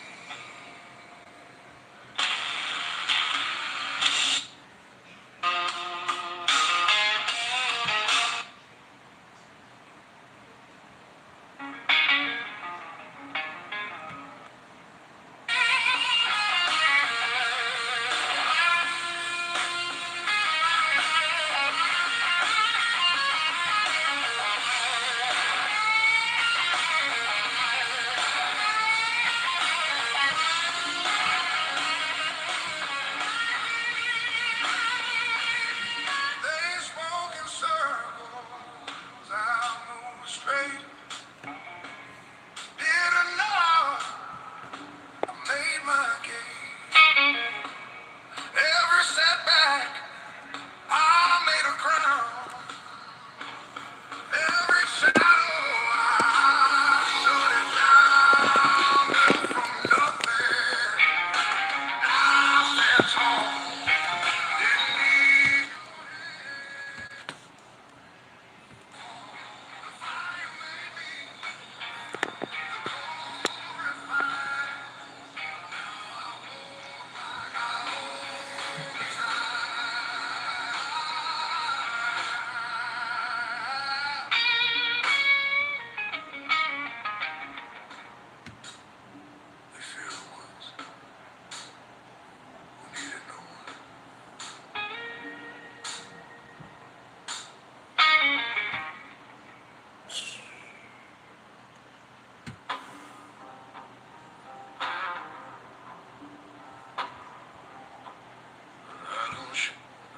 A: They spoke in circles, I moved straight. Did enough, I made my case. Every setback, I made a crown. Every shadow, I shut it down. Built from nothing, now stand tall. Didn't need the fear ones who needed no one.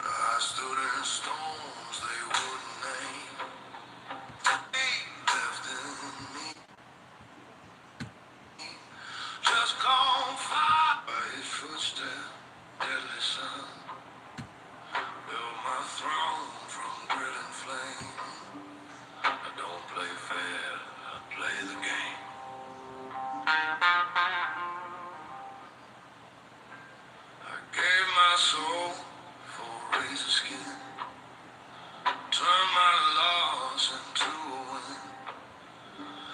A: I stood in storms they wouldn't name. Left in me, just gone far by his footstep, deadly sun. Built my throne from grit and flame. I don't play fair, I play the game. I gave my soul for razor skin. Turn my loss into a win.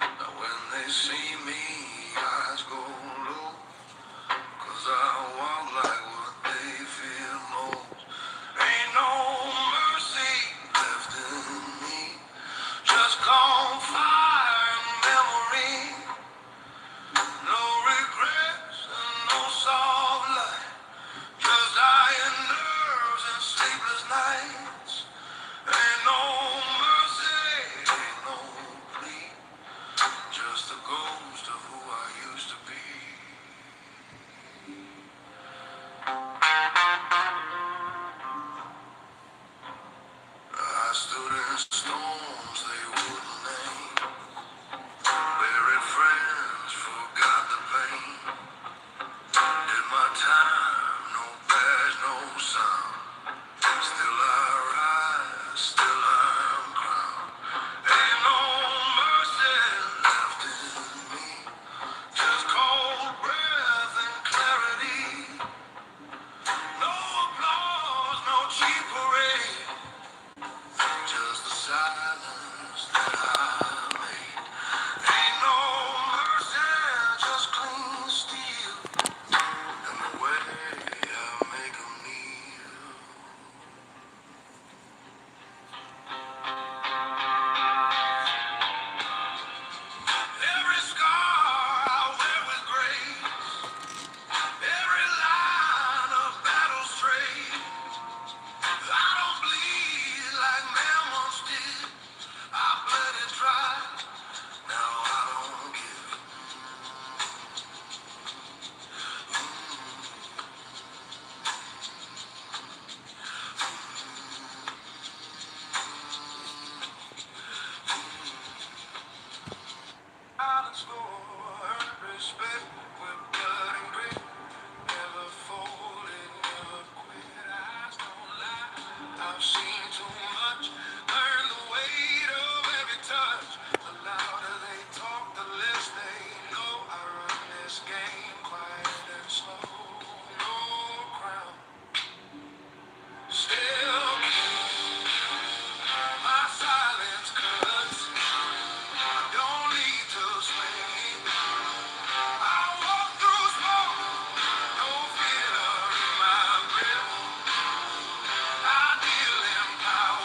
A: Now when they see me, I respect with blood and grit. Never folded, never quit. Eyes don't lie. I've seen too much. Learn the weight of every touch. The louder they talk, the less they know. I run this game quiet and slow. No crown. Still king. My silence cuts. I don't need to swing. I walk through smoke. No fear in my grip. I deal in power.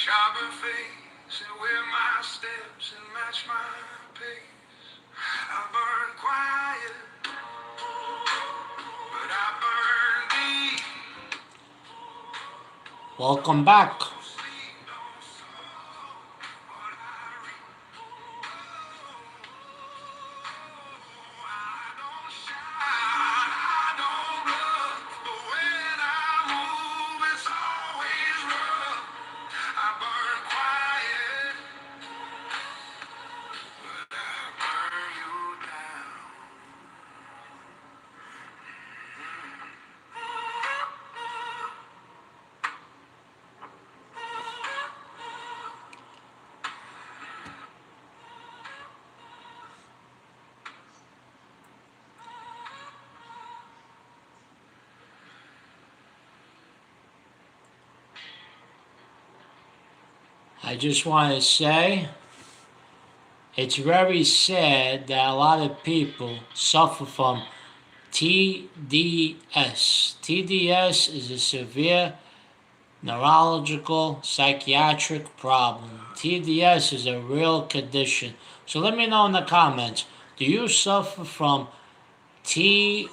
A: Sharper face and wear my steps and match my pace. I burn quiet, but I burn deep.
C: Welcome back.
A: Sleep don't solve what I reap. I don't shout, I don't bluff, but when I move, it's always rough. I burn quiet, but I burn you down.
C: I just want to say it's very sad that a lot of people suffer from TDS. TDS is a severe neurological psychiatric problem. TDS is a real condition. So let me know in the comments, do you suffer from TDS?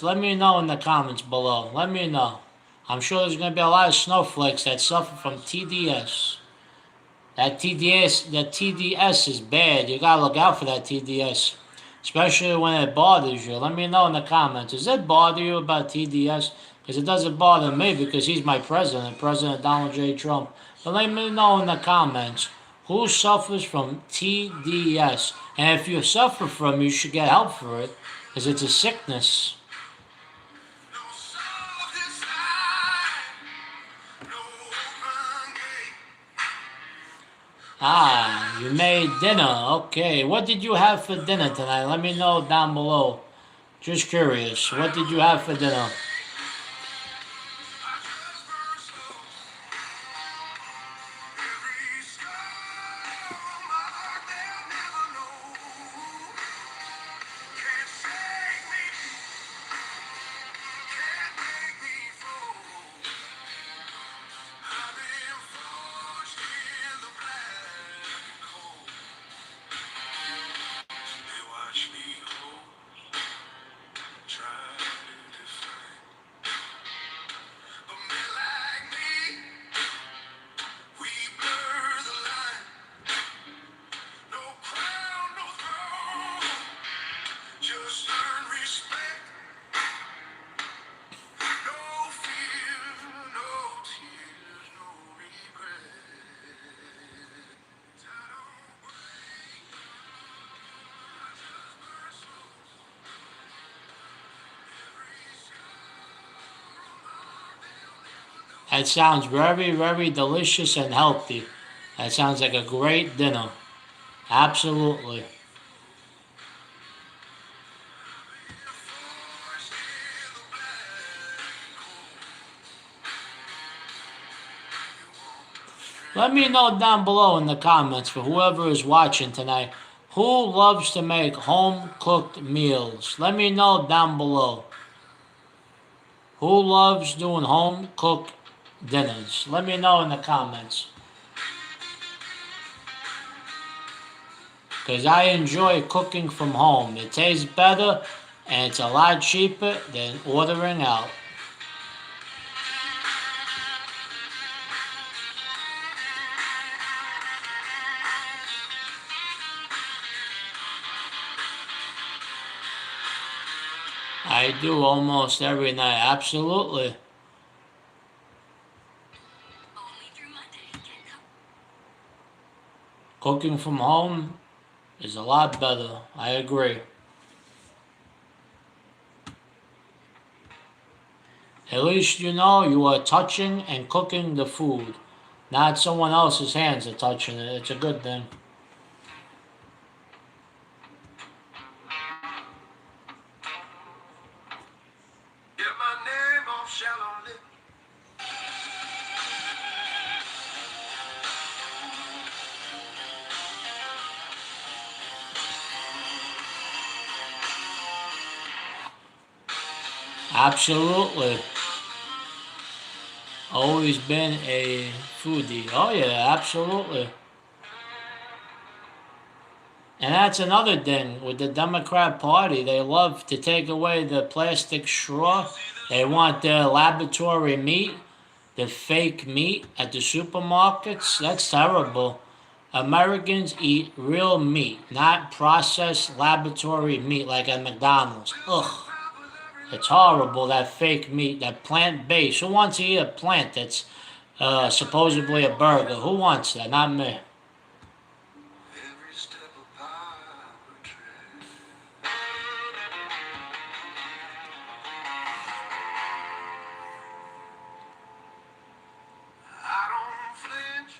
C: Let me know in the comments below. Let me know. I'm sure there's going to be a lot of snowflakes that suffer from TDS. That TDS is bad. You gotta look out for that TDS, especially when it bothers you. Let me know in the comments. Does it bother you about TDS? Because it doesn't bother me because he's my president, President Donald J. Trump. But let me know in the comments who suffers from TDS. And if you suffer from it, you should get help for it because it's a sickness.
A: No soft inside, no open gate.
C: Ah, you made dinner. Okay, what did you have for dinner tonight? Let me know down below. Just curious, what did you have for dinner?
A: I just burn slow. Every scar on my heart, they'll never know. Can't shake me, can't make me fold. I've been forged in the black hole. They watch me hold, try to define. But men like me, we blur the line. No crown, no throne, just earn respect. No fear, no tears, no regret. I don't break, I just burn slow. Every scar on my heart, they'll never know.
C: That sounds very, very delicious and healthy. That sounds like a great dinner. Absolutely.
A: Forged in the black hole.
C: Let me know down below in the comments for whoever is watching tonight who loves to make home cooked meals. Let me know down below. Who loves doing home cooked dinners? Let me know in the comments. Because I enjoy cooking from home. It tastes better and it's a lot cheaper than ordering out. I do almost every night, absolutely. Cooking from home is a lot better, I agree. At least you know you are touching and cooking the food, not someone else's hands are touching it. It's a good thing.
A: Get my name off shallow lip.
C: Absolutely. Always been a foodie. Oh yeah, absolutely. And that's another thing with the Democrat Party. They love to take away the plastic straw. They want their laboratory meat, the fake meat at the supermarkets. That's terrible. Americans eat real meat, not processed laboratory meat like at McDonald's. Ugh. It's horrible, that fake meat, that plant-based. Who wants to eat a plant that's supposedly a burger? Who wants that? Not me.
A: Every step of power trip. I don't flinch,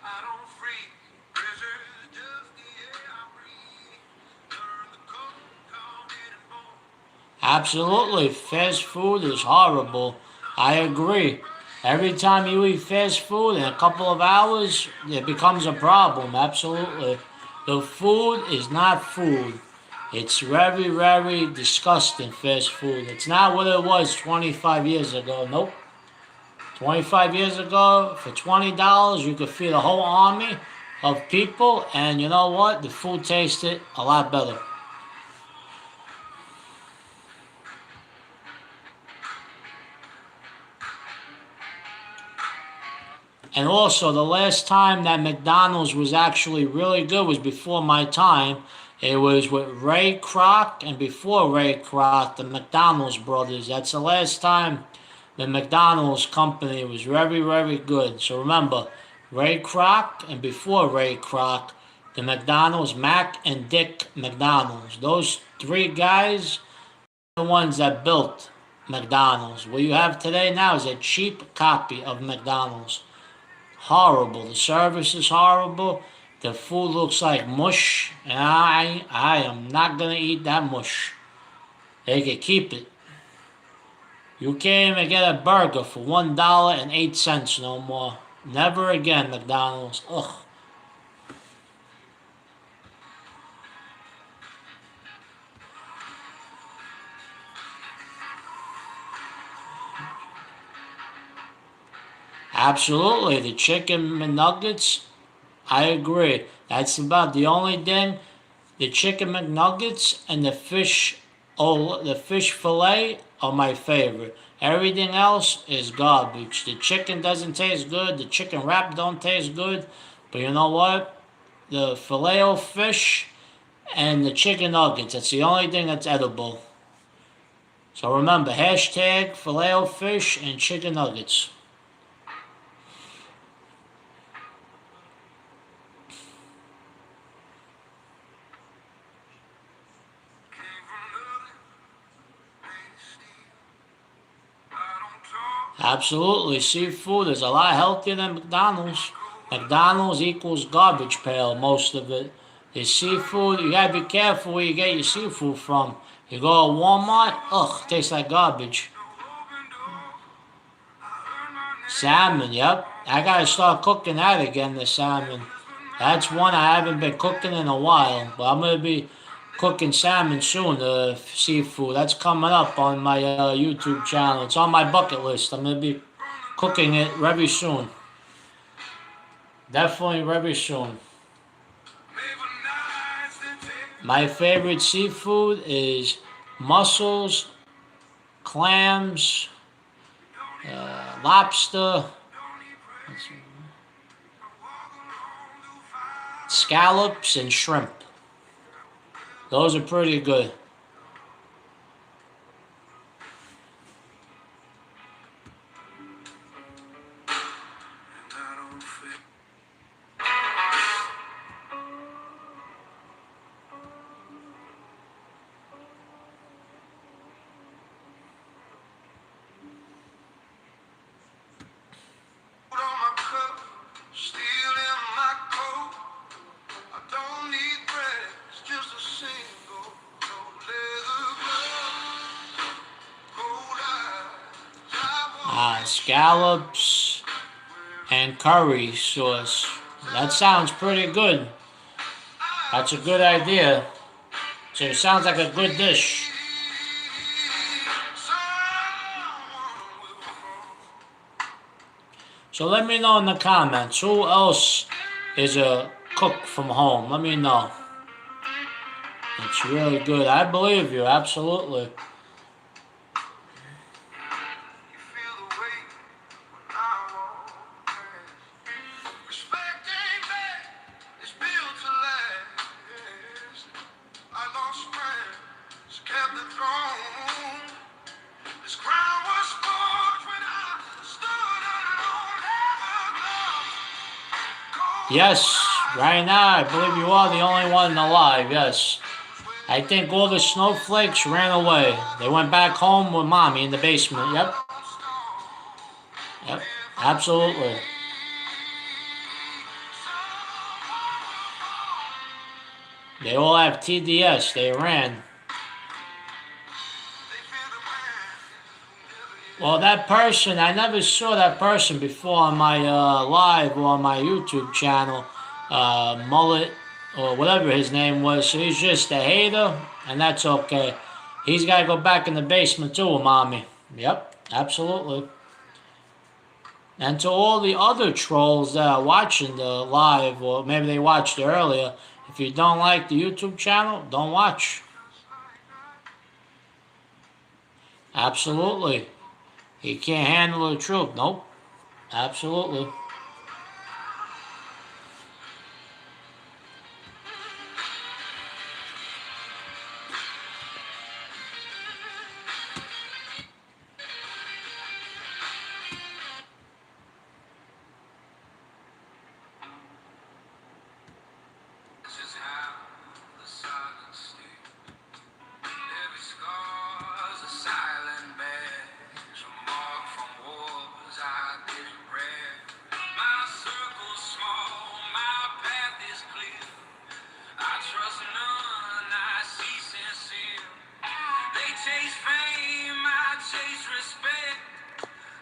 A: I don't freeze. Pressure is just the air I breathe. Learn the code, called it and born.
C: Absolutely, fast food is horrible. I agree. Every time you eat fast food in a couple of hours, it becomes a problem. Absolutely. The food is not food. It's very, very disgusting, fast food. It's not what it was 25 years ago. Nope. 25 years ago, for $20, you could feed a whole army of people, and you know what? The food tasted a lot better. And also, the last time that McDonald's was actually really good was before my time. It was with Ray Kroc, and before Ray Kroc, the McDonald's brothers. That's the last time the McDonald's company was very, very good. So remember, Ray Kroc, and before Ray Kroc, the McDonald's, Mac and Dick McDonald's. Those three guys are the ones that built McDonald's. What you have today now is a cheap copy of McDonald's. Horrible. The service is horrible. The food looks like mush, and I am not gonna eat that mush. They can keep it. You can't even get a burger for $1.08 no more. Never again, McDonald's. Ugh. Absolutely, the chicken McNuggets, I agree. That's about the only thing. The chicken McNuggets and the fish fillet are my favorite. Everything else is garbage. The chicken doesn't taste good. The chicken wrap don't taste good. But you know what? The filet o fish and the chicken nuggets. That's the only thing that's edible. So remember, hashtag filet o fish and chicken nuggets. Absolutely, seafood is a lot healthier than McDonald's. McDonald's equals garbage pail, most of it. The seafood, you gotta be careful where you get your seafood from. You go to Walmart, ugh, tastes like garbage. Salmon, yep. I gotta start cooking that again, the salmon. That's one I haven't been cooking in a while, but I'm gonna be cooking salmon soon, the seafood. That's coming up on my YouTube channel. It's on my bucket list. I'm gonna be cooking it very soon. Definitely very soon. My favorite seafood is mussels, clams, lobster, scallops, and shrimp. Those are pretty good. Scallops and curry sauce. That sounds pretty good. That's a good idea. So it sounds like a good dish. So let me know in the comments who else is a cook from home. Let me know. It's really good. I believe you, absolutely.
A: You feel the weight when I walk past. Respect ain't bad, it's built to last. I lost friends, kept the throne. This crown was forged when I stood alone.
C: Yes, right now I believe you are the only one alive, yes. I think all the snowflakes ran away. They went back home with mommy in the basement, yep. Yep, absolutely. They all have TDS, they ran. Well, that person, I never saw that person before on my live or on my YouTube channel, Mullet, or whatever his name was. So he's just a hater, and that's okay. He's got to go back in the basement too with mommy. Yep, absolutely. And to all the other trolls that are watching the live, or maybe they watched it earlier, if you don't like the YouTube channel, don't watch. Absolutely. He can't handle the truth. Nope. Absolutely.
A: This is how the silence sleeps. Every scar's a silent badge, a mark from wars I didn't read. My circle's small, my path is clear. I trust none, I see sincere. They chase fame, I chase respect.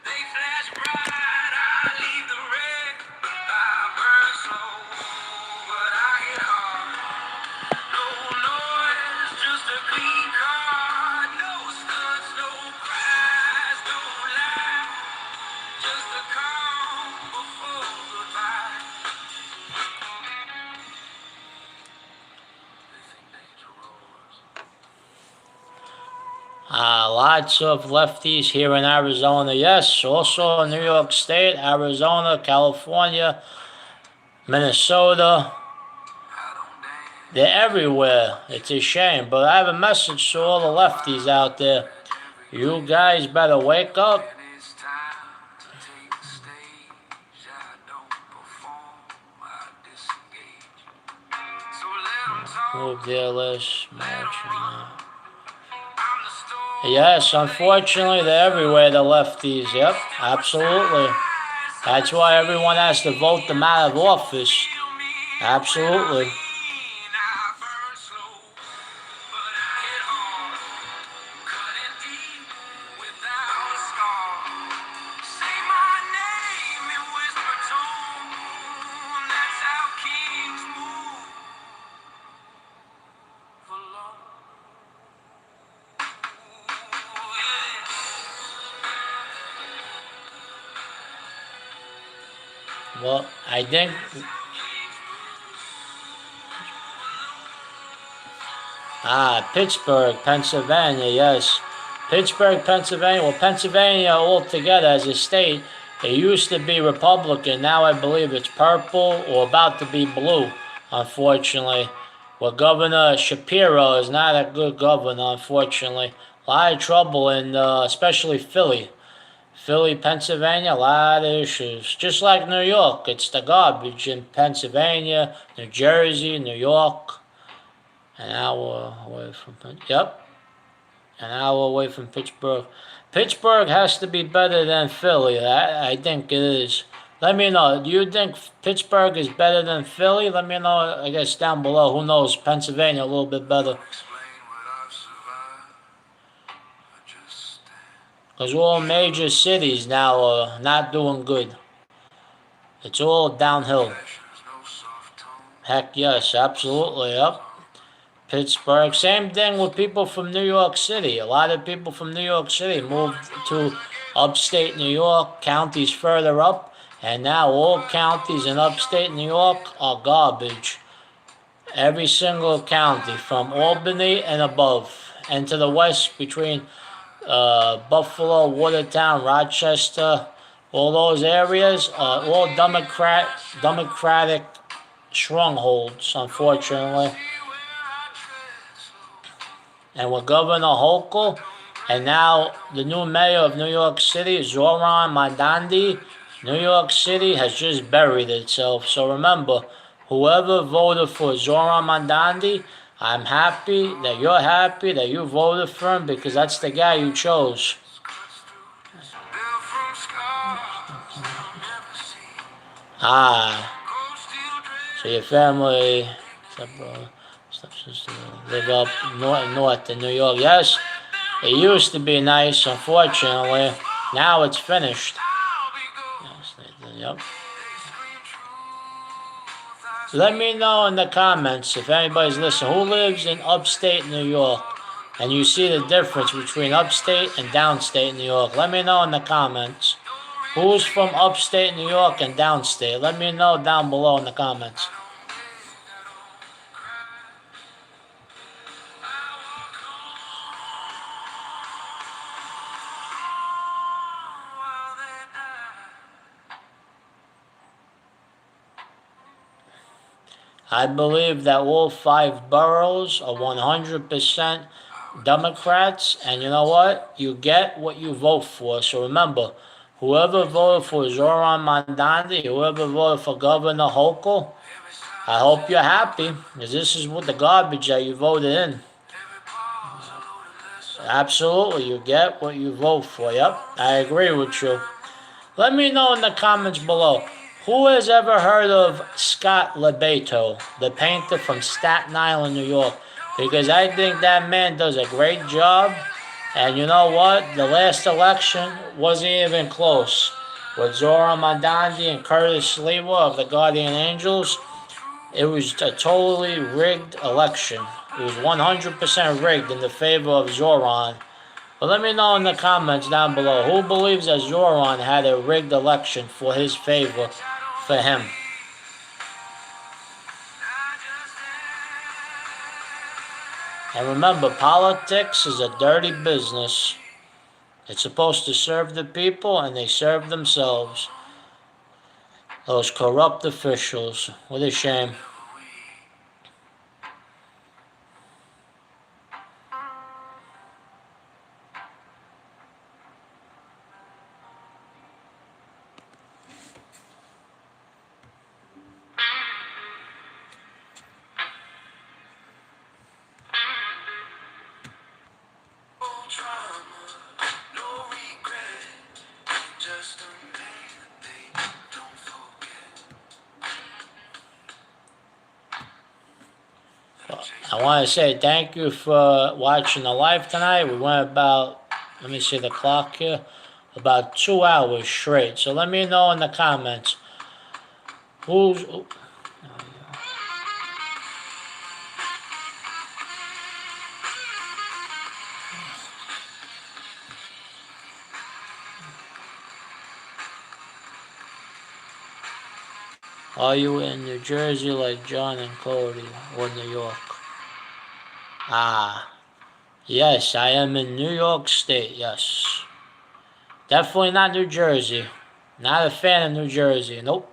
A: They flash bright, I leave the wreck. I burn slow, but I hit hard. No noise, just a clean card. No stunts, no cries, no lie. Just a calm before goodbye. They think danger roars.
C: Lots of lefties here in Arizona. Yes, also in New York State, Arizona, California, Minnesota. They're everywhere. It's a shame. But I have a message to all the lefties out there. You guys better wake up.
A: And it's time to take the stage. I don't perform, I disengage. So let 'em talk.
C: Move their list.
A: I'm the storm.
C: Yes, unfortunately, they're everywhere, the lefties. Yep, absolutely. That's why everyone has to vote them out of office. Absolutely. Well, I think Pittsburgh, Pennsylvania, yes. Pittsburgh, Pennsylvania. Well, Pennsylvania altogether as a state, it used to be Republican. Now I believe it's purple or about to be blue, unfortunately. Well, Governor Shapiro is not a good governor, unfortunately. A lot of trouble in especially Philly. Philly, Pennsylvania, a lot of issues. Just like New York, it's the garbage in Pennsylvania, New Jersey, New York. An hour away from an hour away from Pittsburgh. Pittsburgh has to be better than Philly. I think it is. Let me know. Do you think Pittsburgh is better than Philly? Let me know, I guess, down below. Who knows? Pennsylvania a little bit better. Because all major cities now are not doing good. It's all downhill. Heck yes, absolutely, yep. Pittsburgh. Same thing with people from New York City. A lot of people from New York City moved to upstate New York, counties further up, And now all counties in upstate New York are garbage. Every single county from Albany and above, and to the west between Buffalo, Watertown, Rochester, all those areas are all Democratic strongholds, unfortunately. And with Governor Hochul, and now the new mayor of New York City, Zoran Mandandi, New York City has just buried itself. So remember, whoever voted for Zoran Mandandi, I'm happy that you're happy that you voted for him because that's the guy you chose. Ah, so your family, live up north in New York. Yes, it used to be nice, unfortunately. Now it's finished. Yes, yep. Let me know in the comments if anybody's listening who lives in upstate New York and you see the difference between upstate and downstate New York. Let me know in the comments. Who's from upstate New York and downstate? Let me know down below in the comments. I believe that all 5 boroughs are 100% Democrats, and you know what? You get what you vote for. So remember, whoever voted for Zoran Mandandi, whoever voted for Governor Hochul, I hope you're happy, because this is what the garbage that you voted in. Absolutely, you get what you vote for. Yep, I agree with you. Let me know in the comments below. Who has ever heard of Scott LeBeto, the painter from Staten Island, New York? Because I think that man does a great job. And you know what? The last election wasn't even close. With Zoran Mandandi and Curtis Lewa of the Guardian Angels, it was a totally rigged election. It was 100% rigged in the favor of Zoran. But let me know in the comments down below who believes that Zoran had a rigged election for his favor for him. And remember, politics is a dirty business. It's supposed to serve the people and they serve themselves. Those corrupt officials. What a shame. I want to say thank you for watching the live tonight. We went about, let me see the clock here, about 2 hours straight. So let me know in the comments who's... Are you in New Jersey like John and Cody, or New York? Ah, yes, I am in New York State, yes. Definitely not New Jersey. Not a fan of New Jersey, nope.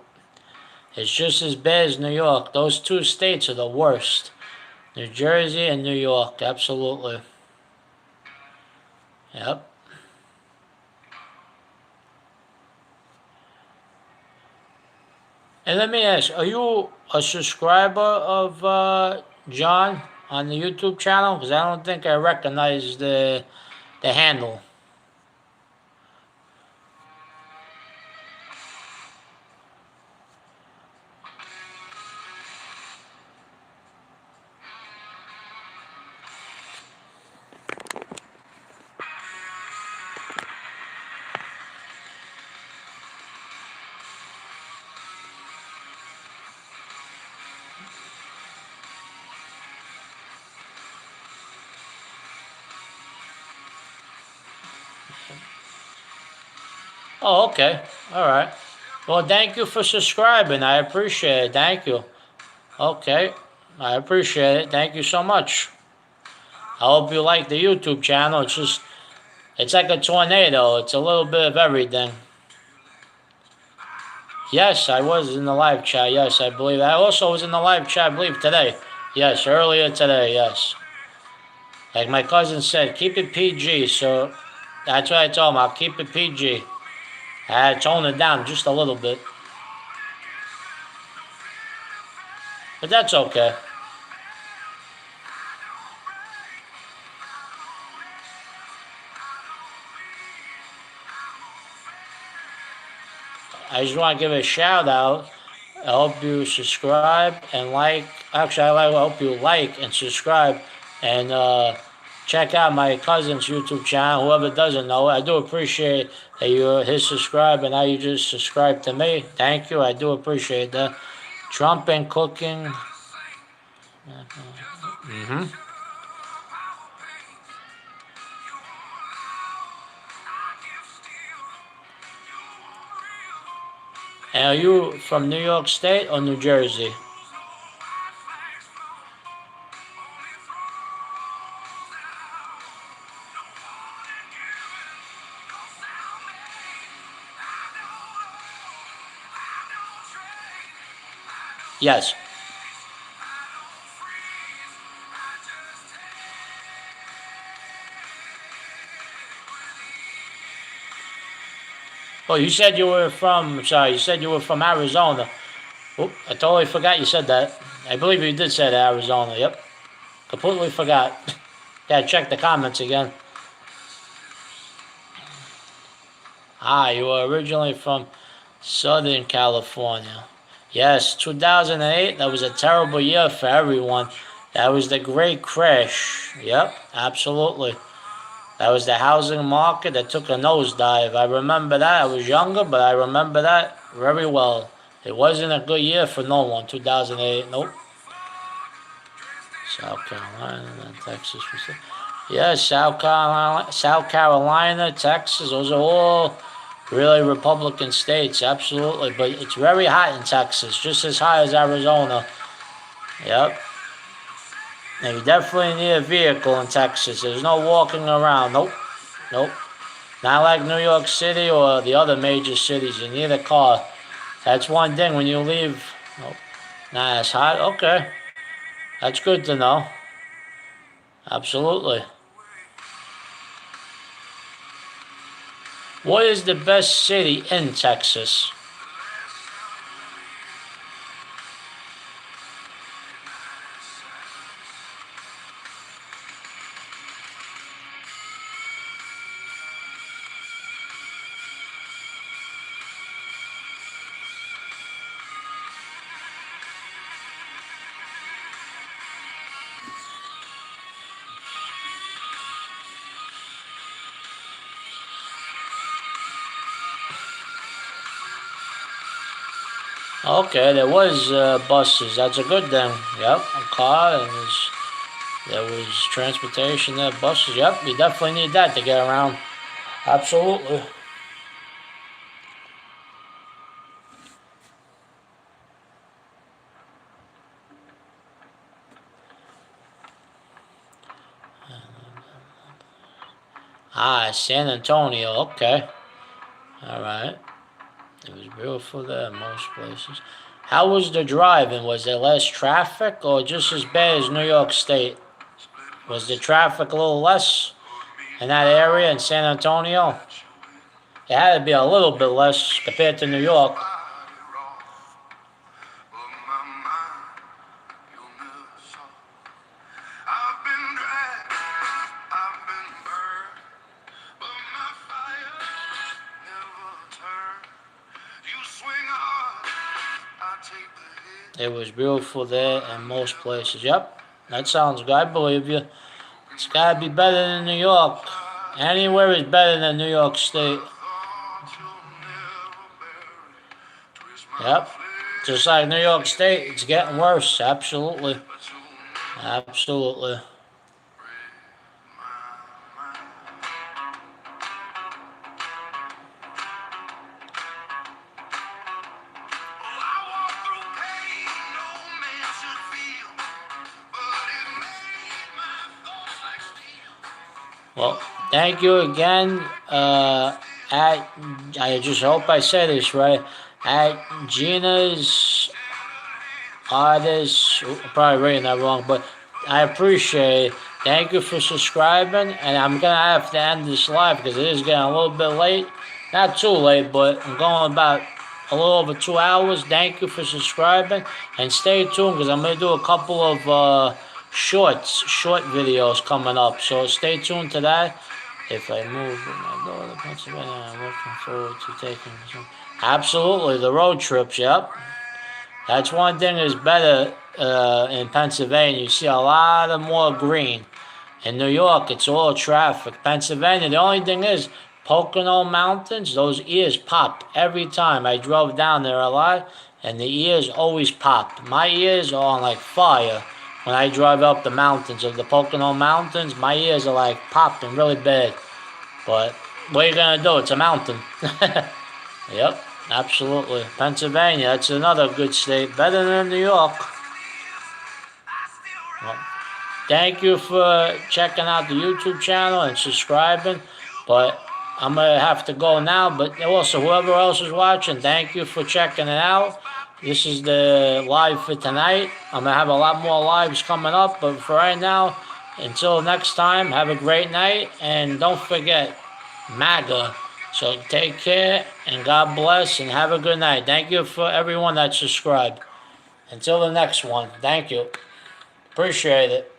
C: It's just as bad as New York. Those 2 states are the worst. New Jersey and New York, absolutely. Yep. And let me ask, are you a subscriber of John on the YouTube channel? Because I don't think I recognize the handle. Oh, okay. All right. Well, thank you for subscribing. I appreciate it. Thank you. Okay. I appreciate it. Thank you so much. I hope you like the YouTube channel. It's like a tornado. It's a little bit of everything. Yes, I was in the live chat. Yes, I believe. I also was in the live chat, I believe, today. Yes, earlier today. Yes. Like my cousin said, keep it PG. So that's what I told him. I'll keep it PG. I had to tone it down just a little bit. But that's okay. I just want to give a shout out. I hope you subscribe and like. Actually, I hope you like and subscribe and check out my cousin's YouTube channel. Whoever doesn't know, I do appreciate that you hit subscribe and now you just subscribe to me. Thank you. I do appreciate that. Trump and cooking. Mm-hmm. And are you from New York State or New Jersey? Yes. Oh, you said you were from, sorry, you said you were from Arizona. Oh, I totally forgot you said that. I believe you did say that, Arizona. Yep. Completely forgot. Gotta check the comments again. Ah, you were originally from Southern California. Yes, 2008, that was a terrible year for everyone. That was the great crash. Yep, absolutely. That was the housing market that took a nosedive. I remember that. I was younger, but I remember that very well. It wasn't a good year for no one, 2008. Nope. South Carolina and Texas. Yes, South Carolina, Texas. Those are all really Republican states, absolutely. But it's very hot in Texas, just as hot as Arizona. Yep. And you definitely need a vehicle in Texas. There's no walking around. Nope. Nope. Not like New York City or the other major cities. You need a car. That's one thing when you leave. Nope. Nah, it's hot. Okay. That's good to know. Absolutely. What is the best city in Texas? Okay, there was buses. That's a good thing. Yep, a car and there was transportation there, buses. Yep, you definitely need that to get around. Absolutely. Ah, San Antonio. Okay. All right. It was beautiful there in most places. How was the driving? Was there less traffic or just as bad as New York State? Was the traffic a little less in that area in San Antonio? It had to be a little bit less compared to New York. It was beautiful there in most places. Yep, that sounds good. I believe you. It's got to be better than New York. Anywhere is better than New York State. Yep, just like New York State, it's getting worse. Absolutely. Absolutely. Well, thank you again. I just hope I said this right. At Gina's Artist, I'm probably reading that wrong, but I appreciate it. Thank you for subscribing, and I'm gonna have to end this live because it is getting a little bit late. Not too late, but I'm going about a little over 2 hours. Thank you for subscribing, and stay tuned because I'm gonna do a couple of short videos coming up. So stay tuned to that. If I move with my daughter to Pennsylvania, I'm looking forward to taking some. Absolutely, the road trips. Yep. That's one thing that's better in Pennsylvania. You see a lot of more green. In New York, it's all traffic. Pennsylvania, the only thing is, Pocono Mountains, those ears pop every time. I drove down there a lot, and the ears always pop. My ears are on like fire when I drive up the mountains of the Pocono Mountains. My ears are like popping really bad. But what are you gonna do? It's a mountain. Yep. Absolutely. Pennsylvania, that's another good state. Better than New York. Well, thank you for checking out the YouTube channel and subscribing. But I'm going to have to go now. But also, whoever else is watching, thank you for checking it out. This is the live for tonight. I'm going to have a lot more lives coming up. But for right now, until next time, have a great night. And don't forget, MAGA. So take care and God bless and have a good night. Thank you for everyone that subscribed. Until the next one, thank you. Appreciate it.